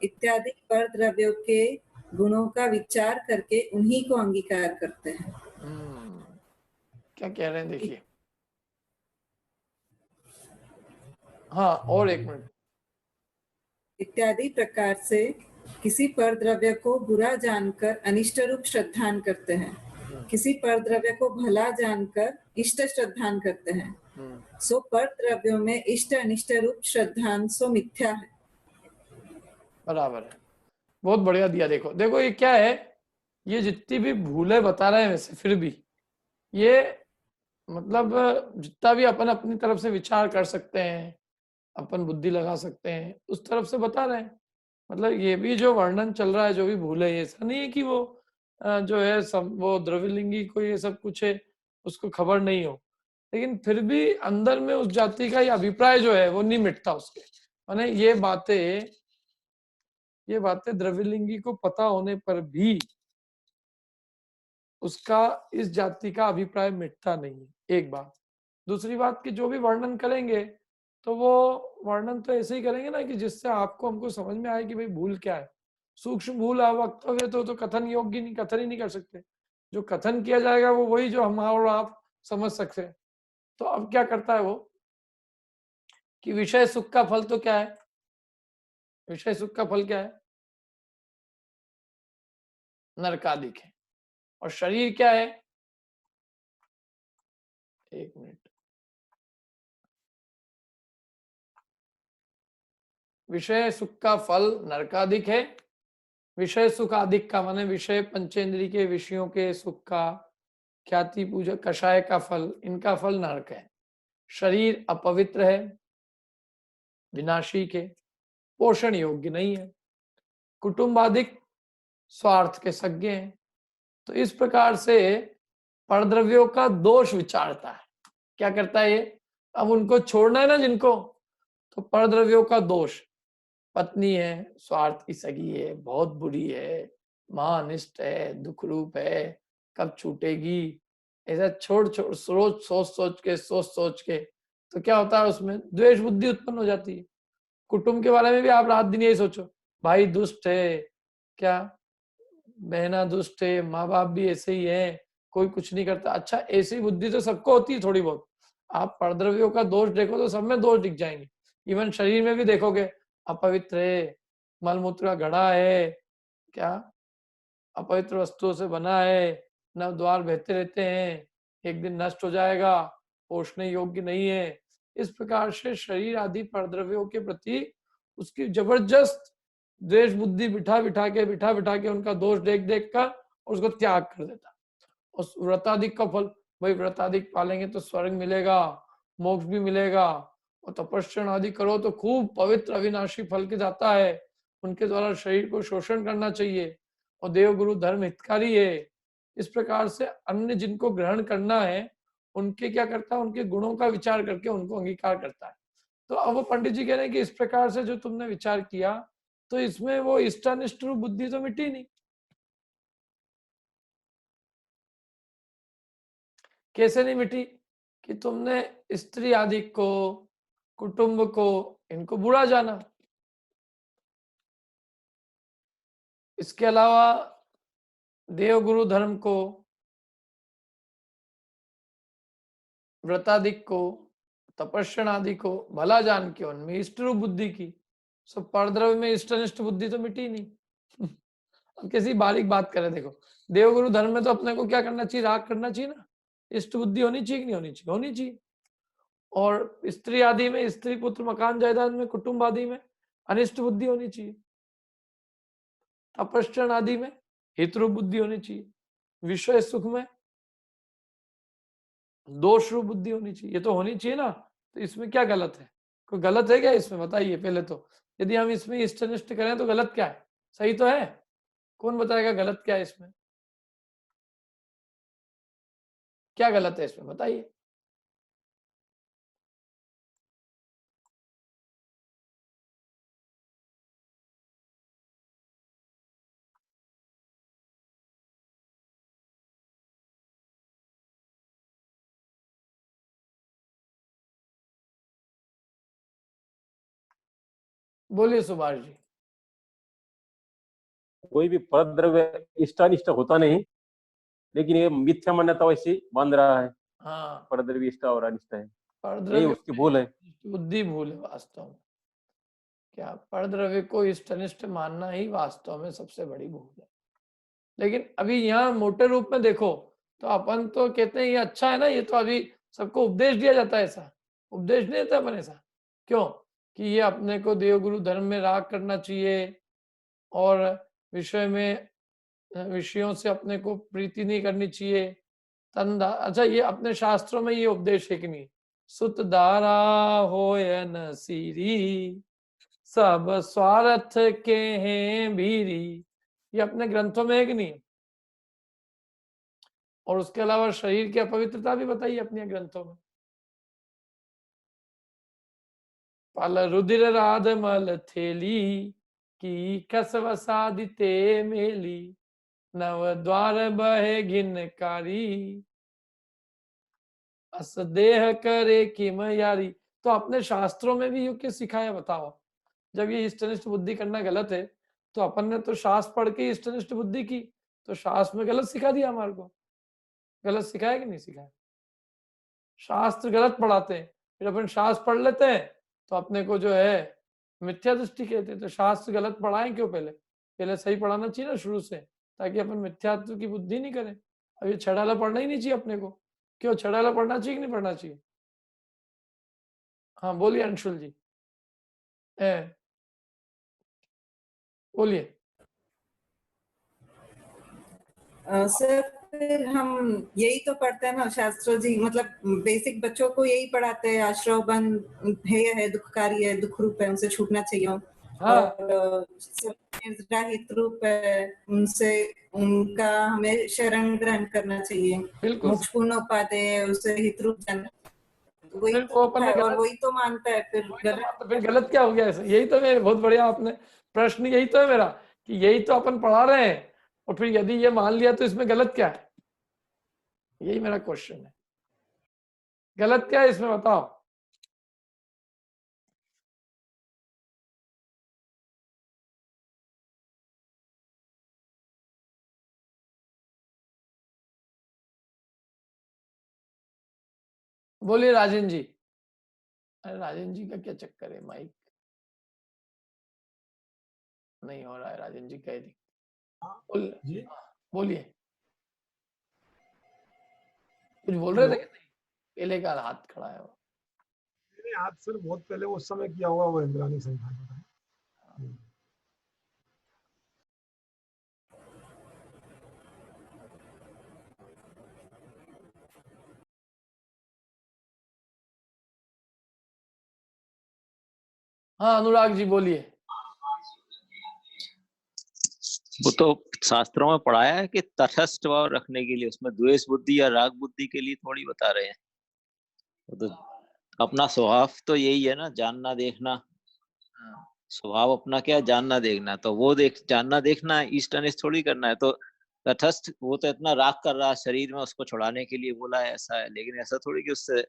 इत्यादि पर द्रव्यों के गुणों का विचार करके उन्हीं को अंगीकार करते हैं। क्या कह रहे हैं देखिए। हाँ और 1 मिनट। इत्यादि प्रकार से किसी पर द्रव्य को बुरा जानकर अनिष्ट रूप श्रद्धान करते हैं, किसी पर द्रव्य को भला जानकर इष्ट श्रद्धान करते हैं, सो पर द्रव्यों में इष्ट अनिष्ट रूप श्रद्धान सो मिथ्या है। बराबर है, बहुत बढ़िया दिया। देखो देखो ये क्या है, ये जितनी भी भूलें बता रहे हैं वैसे फिर भी ये मतलब जितना भी अपन अपनी तरफ से विचार कर सकते हैं, अपन बुद्धि लगा सकते हैं, उस तरफ से बता रहे हैं। मतलब ये भी जो वर्णन चल रहा है, जो भी भूले, ऐसा नहीं है कि वो जो है वो द्रव्यलिंगी को ये सब कुछ है उसको खबर नहीं हो, लेकिन फिर भी अंदर में उस जाति का ये अभिप्राय जो है वो नहीं मिटता उसके। माने ये बातें द्रव्यलिंगी को पता होने पर भी उसका इस जाति का अभिप्राय मिटता नहीं है, एक बात। दूसरी बात कि जो भी वर्णन करेंगे तो वो वर्णन तो ऐसे ही करेंगे ना कि जिससे आपको हमको समझ में आए कि भाई भूल क्या है। सूक्ष्म भूल वक्तव्य तो कथन योग्य नहीं, कथन ही नहीं कर सकते। जो कथन किया जाएगा वो वही जो हम और आप समझ सकते हैं। तो अब क्या करता है वो कि विषय सुख का फल तो क्या है? विषय सुख का फल क्या है? नरकादिक है। और शरीर क्या है? 1 मिनट। विषय सुख का फल नरकादिक है। विषय सुख आदिक का माने विषय पंचेंद्रिय के विषयों के सुख का, ख्याति पूजा कषाय का फल, इनका फल नरक है। शरीर अपवित्र है, विनाशी के, पोषण योग्य नहीं है, कुटुंबादिक स्वार्थ के सज्ञ हैं। तो इस प्रकार से परद्रव्यों का दोष विचारता है। क्या करता है ये? अब उनको छोड़ना है ना जिनको, तो परद्रव्यों का दोष, पत्नी है, स्वार्थ की सगी है, बहुत बुरी है, महाअनिष्ट है, दुख रूप है, कब छूटेगी, ऐसा छोड़ रोज सोच सोच के तो क्या होता है उसमें द्वेष बुद्धि उत्पन्न हो जाती है। कुटुंब के बारे में भी आप रात दिन यही सोचो, भाई दुष्ट है, क्या बहना दुष्ट है, माँ बाप भी ऐसे ही है, कोई कुछ नहीं करता। अच्छा, ऐसी बुद्धि तो सबको होती है थोड़ी बहुत। आप परद्रव्यों का दोष देखो तो सब में दोष दिख जाएंगे। इवन शरीर में भी देखोगे, अपवित्र है, मलमूत्र का घड़ा है, क्या अपवित्र वस्तुओं से बना है, नव द्वार बहते रहते हैं, एक दिन नष्ट हो जाएगा, पोषने योग्य नहीं है। इस प्रकार से शरीर आदि परद्रव्यों के प्रति उसकी जबरदस्त द्वेष बुद्धि बिठा बिठा के उनका दोष देख देख कर उसको त्याग कर देता। उस व्रताधिक का फल, भाई व्रताधिक पालेंगे तो स्वर्ग मिलेगा, मोक्ष भी मिलेगा, और तपस्या आदि करो तो खूब पवित्र अविनाशी फल के जाता है। उनके द्वारा शरीर को शोषण करना चाहिए, और देव गुरु धर्म हितकारी है। इस प्रकार से अन्य जिनको ग्रहण करना है उनके क्या करता है, उनके गुणों का विचार करके उनको अंगीकार करता है। तो अब वो पंडित जी कह रहे हैं कि इस प्रकार से जो तुमने विचार किया तो इसमें वो इष्टानिष्ट रूप बुद्धि तो मिटी नहीं। कैसे नहीं मिटी? कि तुमने स्त्री आदि को, कुटुंब को, इनको बुरा जाना। इसके अलावा देव गुरु धर्म को, व्रतादिक को, तपस्या आदि को भला जान के उनमें इष्ट रूप बुद्धि की। सब परद्रव्य में इष्टनिष्ठ बुद्धि तो मिटी नहीं। अब किसी बारीक बात करें, देखो देव गुरु धर्म में तो अपने को क्या करना चाहिए, राग करना चाहिए ना, इष्ट बुद्धि होनी चाहिए कि नहीं होनी चाहिए? होनी चाहिए। और स्त्री आदि में, स्त्री पुत्र मकान जायदाद में, कुटुंब आदि में अनिष्ट बुद्धि होनी चाहिए। तपस्या आदि में हित रूप बुद्धि होनी चाहिए। विषय सुख में दोष रूप बुद्धि होनी चाहिए। ये तो होनी चाहिए ना। तो इसमें क्या गलत है? कोई गलत है क्या इसमें? बताइए पहले तो। यदि हम इसमें इष्टनिष्ठ करें तो गलत क्या है? सही तो है। कौन बताएगा गलत क्या है इसमें? क्या गलत है इसमें बताइए। बोलिए सुभाष जी। कोई भी परद्रव्य इष्टानिष्ट होता नहीं, लेकिन ये मिथ्या मान्यता वैसी बांध रहा है। हाँ, परद्रव्य इष्ट और अनिष्ट है, यही परद्रव्य उसकी भूल है। बुद्धि भूल है वास्तव में। क्या परद्रव्य को इष्टनिष्ठ मानना ही वास्तव में सबसे बड़ी भूल है। लेकिन अभी यहाँ मोटे रूप में देखो तो अपन तो कहते हैं ये अच्छा है ना, ये तो अभी सबको उपदेश दिया जाता है। ऐसा उपदेश नहीं देता अपन ऐसा क्यों? कि ये अपने को देवगुरु धर्म में राग करना चाहिए, और विषय में विषयों से अपने को प्रीति नहीं करनी चाहिए। तंदा, अच्छा ये अपने शास्त्रों में ये उपदेश है कि नहीं? सुत दारा होय न सीरी, सब स्वार्थ के हैं भीरी। ये अपने ग्रंथों में है कि नहीं? और उसके अलावा शरीर की अपवित्रता भी बताइए अपने ग्रंथों में। पल रुधिर राध मल थेली, की कसव सादिते मेली, नव द्वार बहे घिनकारी, अस देह करे किम यारी। तो अपने शास्त्रों में भी युक्ति सिखाया, बताओ। जब ये इष्टनिष्ठ बुद्धि करना गलत है तो अपन ने तो शास्त्र पढ़ के इष्टनिष्ठ बुद्धि की, तो शास्त्र में गलत सिखा दिया हमारे को। गलत सिखाया कि नहीं सिखाया? शास्त्र गलत पढ़ाते हैं, फिर अपन शास्त्र पढ़ लेते हैं तो अपने को जो है मिथ्या दृष्टि कहते हैं। तो शास्त्र गलत पढ़ाएं क्यों? पहले पहले सही पढ़ाना चाहिए ना शुरू से, ताकि अपन मिथ्यात्व की बुद्धि नहीं करें। अब ये छड़ाला पढ़ना ही नहीं चाहिए अपने को। क्यों छड़ाला पढ़ना चाहिए कि नहीं पढ़ना चाहिए? हाँ बोलिए अंशुल जी। बोलिए। सर फिर हम यही तो पढ़ते हैं ना शास्त्र जी, मतलब बेसिक बच्चों को यही पढ़ाते हैं, आश्रव बंध हेय है, दुखकारी है, दुख रूप है, उनसे छूटना चाहिए। हाँ। और हित रूप है, उनसे उनका हमें शरण ग्रहण करना चाहिए। बिल्कुल मोक्ष पूर्ण उपाधि है, उसे हित रूप जानना। वही फिर तो वो अपन ने है, और गलत, वही तो मानता है फिर फिर गलत क्या हो गया ऐसे? यही तो मेरे, बहुत बढ़िया आपने प्रश्न, यही तो है मेरा कि यही तो अपन पढ़ा रहे हैं, और फिर यदि ये मान लिया तो इसमें गलत क्या है? यही मेरा क्वेश्चन है, गलत क्या है इसमें बताओ। बोलिए राजेंद्र जी। अरे राजेंद्र जी का क्या चक्कर है, माइक नहीं हो रहा है, राजेंद्र जी कह दी। बोलिए, कुछ बोल रहे थे क्या? पहले का हाथ खड़ा है वो। मैंने हाथ सर बहुत पहले उस समय किया हुआ वो इंद्रानी संख्या का। हाँ अनुराग जी बोलिए। वो तो शास्त्रों में पढ़ाया है कि तटस्थ भाव रखने के लिए, उसमें द्वेष बुद्धि या राग बुद्धि के लिए थोड़ी बता रहे हैं। तो अपना स्वभाव तो यही है ना, जानना देखना। स्वभाव अपना क्या, जानना देखना। तो वो जानना देखना है, ईस्ट अनिष्ट थोड़ी करना है। तो तटस्थ, वो तो इतना राग कर रहा है शरीर में, उसको छुड़ाने के लिए बोला है, ऐसा है। लेकिन ऐसा थोड़ी कि उससे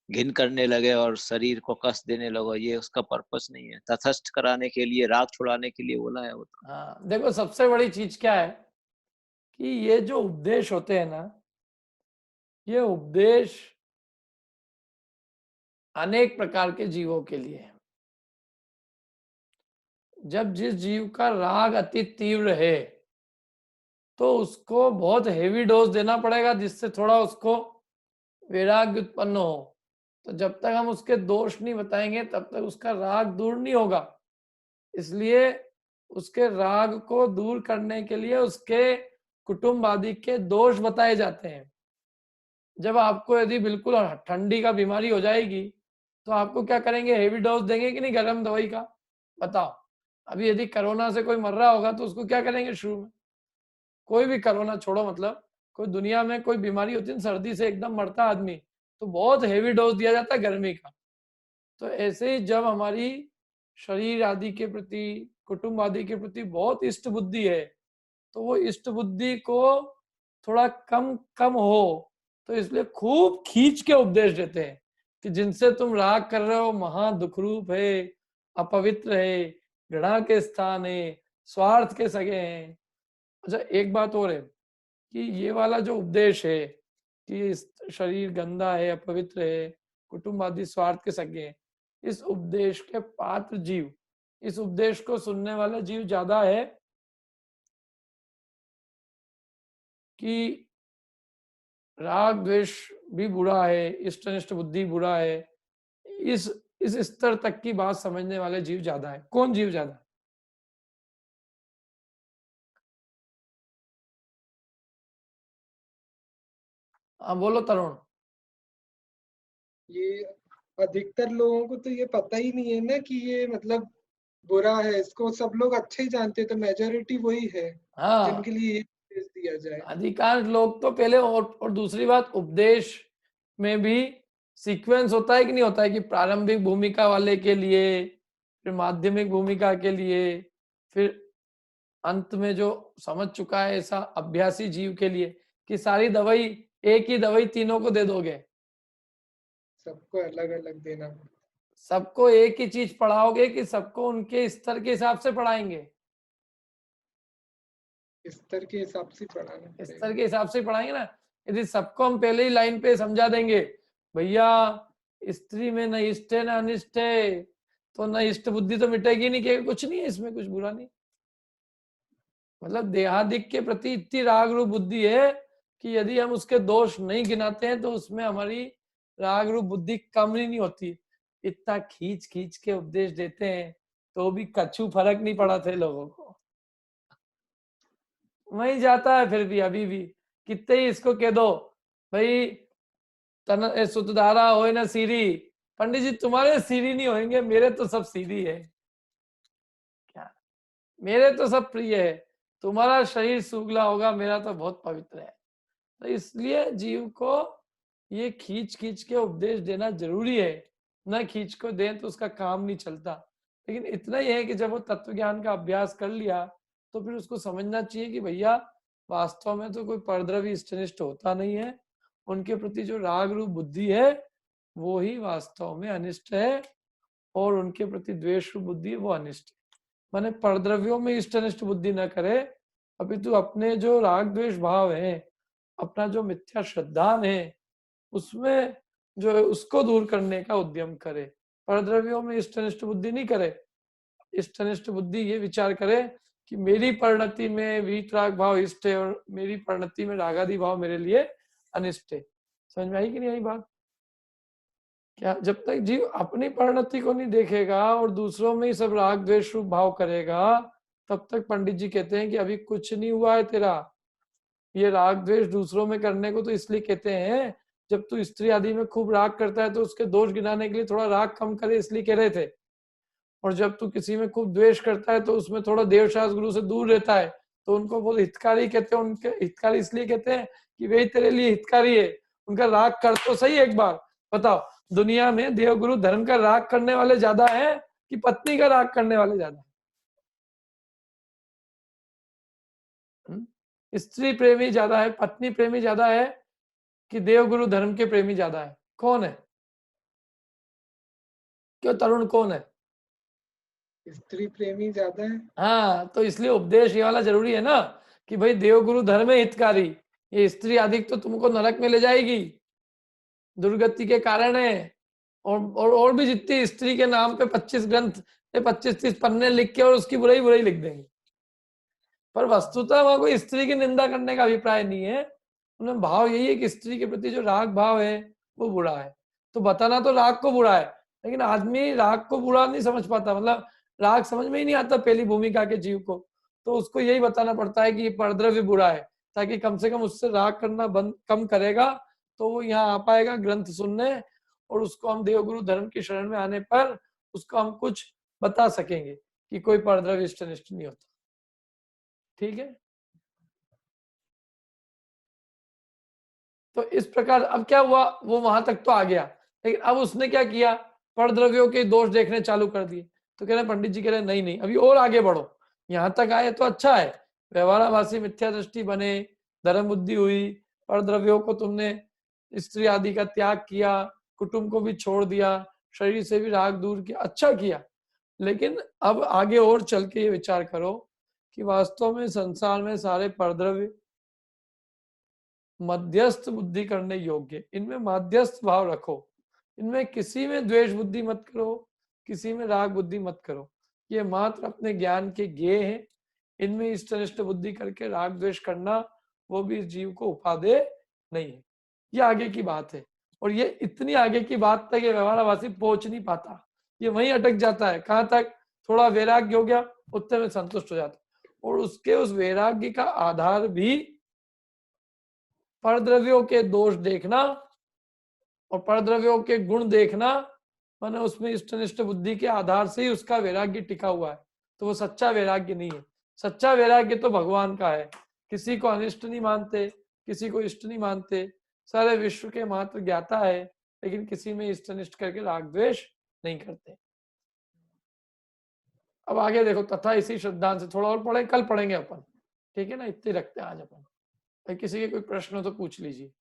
घिन करने लगे और शरीर को कष्ट देने लगो, ये उसका पर्पस नहीं है। तटस्थ कराने के लिए, राग छुड़ाने के लिए बोला है वो तो। हाँ देखो, सबसे बड़ी चीज क्या है कि ये जो उपदेश होते हैं ना, ये उपदेश अनेक प्रकार के जीवों के लिए। जब जिस जीव का राग अति तीव्र है तो उसको बहुत हेवी डोज देना पड़ेगा, जिससे थोड़ा उसको वैराग्य उत्पन्न हो। तो जब तक हम उसके दोष नहीं बताएंगे तब तक उसका राग दूर नहीं होगा। इसलिए उसके राग को दूर करने के लिए उसके कुटुंब आदि के दोष बताए जाते हैं। जब आपको यदि बिल्कुल ठंडी का बीमारी हो जाएगी तो आपको क्या करेंगे, हेवी डोज देंगे कि नहीं गर्म दवाई का? बताओ। अभी यदि कोरोना से कोई मर रहा होगा तो उसको क्या करेंगे शुरू में? कोई भी कोरोना छोड़ो, मतलब कोई दुनिया में कोई बीमारी होती है, सर्दी से एकदम मरता आदमी, तो बहुत हेवी डोज दिया जाता है गर्मी का। तो ऐसे ही जब हमारी शरीर आदि के प्रति, कुटुंब आदि के प्रति बहुत इष्ट बुद्धि है, तो वो इष्ट बुद्धि को थोड़ा कम कम हो, तो इसलिए खूब खींच के उपदेश देते हैं कि जिनसे तुम राग कर रहे हो महा दुखरूप है, अपवित्र है, घृणा के स्थान है, स्वार्थ के सगे हैं। अच्छा एक बात और है कि ये वाला जो उपदेश है कि शरीर गंदा है, अपवित्र है, कुटुंब आदि स्वार्थ के सगे हैं, इस उपदेश के पात्र जीव, इस उपदेश को सुनने वाले जीव ज्यादा है कि राग द्वेष भी बुरा है, इष्ट अनिष्ट बुद्धि बुरा है, इस स्तर तक की बात समझने वाले जीव ज्यादा है। कौन जीव ज्यादा? हाँ बोलो तरुण। ये अधिकतर लोगों को तो ये पता ही नहीं है ना कि ये मतलब बुरा है, इसको सब लोग अच्छे ही जानते हैं। तो मेजोरिटी वही है हाँ जिनके लिए ये उपदेश दिया जाए। अधिकांश लोग तो पहले, और दूसरी बात, उपदेश में भी सीक्वेंस होता है कि नहीं होता है कि प्रारंभिक भूमिका वाले के लिए, फिर माध्यमिक भूमिका के लिए, फिर अंत में जो समझ चुका है ऐसा अभ्यासी जीव के लिए, कि सारी दवाई एक ही दवाई तीनों को दे दोगे? सबको अलग अलग देना पड़ता। सबको एक ही चीज पढ़ाओगे कि सबको उनके स्तर के हिसाब से पढ़ाएंगे? स्तर के हिसाब से पढ़ाना पड़ेगा। स्तर के हिसाब से पढ़ाएंगे ना। यदि सबको हम पहले ही लाइन पे समझा देंगे, भैया स्त्री में न इष्ट है न अनिष्ट है, तो न इष्ट बुद्धि तो मिटेगी नहीं, कि कुछ नहीं है इसमें, कुछ बुरा नहीं। मतलब देहादिक के प्रति इतनी राग रूप बुद्धि है कि यदि हम उसके दोष नहीं गिनाते हैं तो उसमें हमारी राग रूप बुद्धि कम ही नहीं होती। इतना खींच खींच के उपदेश देते हैं तो भी कछु फर्क नहीं पड़ा थे लोगों को। वही जाता है फिर भी, अभी भी कितने ही इसको कह दो भाई तन सुतधारा हो ना सीरी, पंडित जी तुम्हारे सीरी नहीं होंगे, मेरे तो सब सीधी है। क्या? मेरे तो सब प्रिय है, तुम्हारा शरीर सुगला होगा, मेरा तो बहुत पवित्र है। तो इसलिए जीव को ये खींच खींच के उपदेश देना जरूरी है। न खींच को दें तो उसका काम नहीं चलता। लेकिन इतना ही है कि जब वो तत्व ज्ञान का अभ्यास कर लिया तो फिर उसको समझना चाहिए कि भैया वास्तव में तो कोई परद्रव्य इष्टनिष्ठ होता नहीं है, उनके प्रति जो राग रूप बुद्धि है वो ही वास्तव में अनिष्ट है, और उनके प्रति द्वेष रूप बुद्धि वो अनिष्ट है। माने परद्रव्यों में इष्ट अनिष्ट बुद्धि न करे, अपितु अपने जो राग द्वेष भाव है, अपना जो मिथ्या श्रद्धा है, उसमें जो है उसको दूर करने का उद्यम करे। परद्रव्यों में इष्टनिष्ठ बुद्धि नहीं करे। इष्टनिष्ठ बुद्धि ये विचार करे कि मेरी परिणति में वीतराग भाव इष्ट है और मेरी परिणति में रागादि भाव मेरे लिए अनिष्ट है। समझ में आई कि नहीं आई बात? क्या जब तक जीव अपनी परिणति को नहीं देखेगा और दूसरों में ही सब राग द्वेष रूप भाव करेगा, तब तक पंडित जी कहते हैं कि अभी कुछ नहीं हुआ है तेरा। ये राग द्वेष दूसरों में करने को तो इसलिए कहते हैं, जब तू स्त्री आदि में खूब राग करता है तो उसके दोष गिनाने के लिए थोड़ा राग कम करे, इसलिए कह रहे थे। और जब तू किसी में खूब द्वेष करता है तो उसमें थोड़ा देवशास्त्र गुरु से दूर रहता है, तो उनको वो हितकारी कहते हैं। उनके हितकारी इसलिए कहते हैं कि वे तेरे लिए हितकारी है। उनका राग कर तो सही एक बार, बताओ दुनिया में देवगुरु धर्म का राग करने वाले ज्यादा है कि पत्नी का राग करने वाले ज्यादा? स्त्री प्रेमी ज्यादा है, पत्नी प्रेमी ज्यादा है कि देवगुरु धर्म के प्रेमी ज्यादा है? कौन है? क्यों तरुण, कौन है? स्त्री प्रेमी ज्यादा है। हाँ, तो इसलिए उपदेश ये वाला जरूरी है ना कि भाई देवगुरु धर्म है हितकारी, ये स्त्री अधिक तो तुमको नरक में ले जाएगी, दुर्गति के कारण है। और भी जितनी स्त्री के नाम पे 25 ग्रंथ 25-30 पन्ने लिख के और उसकी बुराई लिख देंगे। पर वस्तुतः वहां कोई स्त्री की निंदा करने का अभिप्राय नहीं है। उन्हें भाव यही है कि स्त्री के प्रति जो राग भाव है वो बुरा है। तो बताना तो राग को बुरा है, लेकिन आदमी राग को बुरा नहीं समझ पाता, मतलब राग समझ में ही नहीं आता पहली भूमिका के जीव को। तो उसको यही बताना पड़ता है कि ये परद्रव्य बुरा है, ताकि कम से कम उससे राग करना कम करेगा तो वो यहाँ आ पाएगा ग्रंथ सुनने, और उसको हम देवगुरु धर्म की शरण में आने पर उसको हम कुछ बता सकेंगे कि कोई परद्रव्य इष्टनिष्ठ नहीं होता। ठीक है, तो इस प्रकार अब क्या हुआ, वो वहां तक तो आ गया, लेकिन अब उसने क्या किया, परद्रव्यों के दोष देखने चालू कर दिए। तो कह रहे पंडित जी कह रहे नहीं अभी और आगे बढ़ो, यहाँ तक आए तो अच्छा है, व्यवहाराभासी मिथ्या दृष्टि बने, धर्म बुद्धि हुई, परद्रव्यों को तुमने स्त्री आदि का त्याग किया, कुटुंब को भी छोड़ दिया, शरीर से भी राग दूर किया, अच्छा किया। लेकिन अब आगे और चल के ये विचार करो कि वास्तव में संसार में सारे परद्रव्य मध्यस्थ बुद्धि करने योग्य, इनमें मध्यस्थ भाव रखो, इनमें किसी में द्वेष बुद्धि मत करो, किसी में राग बुद्धि मत करो, ये मात्र अपने ज्ञान के ज्ञेय हैं। इनमें इष्टनिष्ठ बुद्धि करके राग द्वेष करना वो भी जीव को उपादेय नहीं है। ये आगे की बात है, और ये इतनी आगे की बात तक ये व्यवहाराभासी पहुंच नहीं पाता, ये वहीं अटक जाता है। कहाँ तक? थोड़ा वैराग्य हो गया, उतने में संतुष्ट हो जाता, और उसके उस वैराग्य का आधार भी परद्रव्यों के दोष देखना और परद्रव्यों के गुण देखना, माने उसमें इष्टनिष्ठ बुद्धि के आधार से ही उसका वैराग्य टिका हुआ है। तो वो सच्चा वैराग्य नहीं है। सच्चा वैराग्य तो भगवान का है, किसी को अनिष्ट नहीं मानते, किसी को इष्ट नहीं मानते, सारे विश्व के मात्र ज्ञाता है, लेकिन किसी में इष्टनिष्ठ करके राग द्वेष नहीं करते। अब आगे देखो, तथा इसी श्रद्धांत से थोड़ा और पढ़े, कल पढ़ेंगे अपन, ठीक है ना, इतने रखते हैं आज अपन। किसी के कोई प्रश्न हो तो पूछ लीजिए।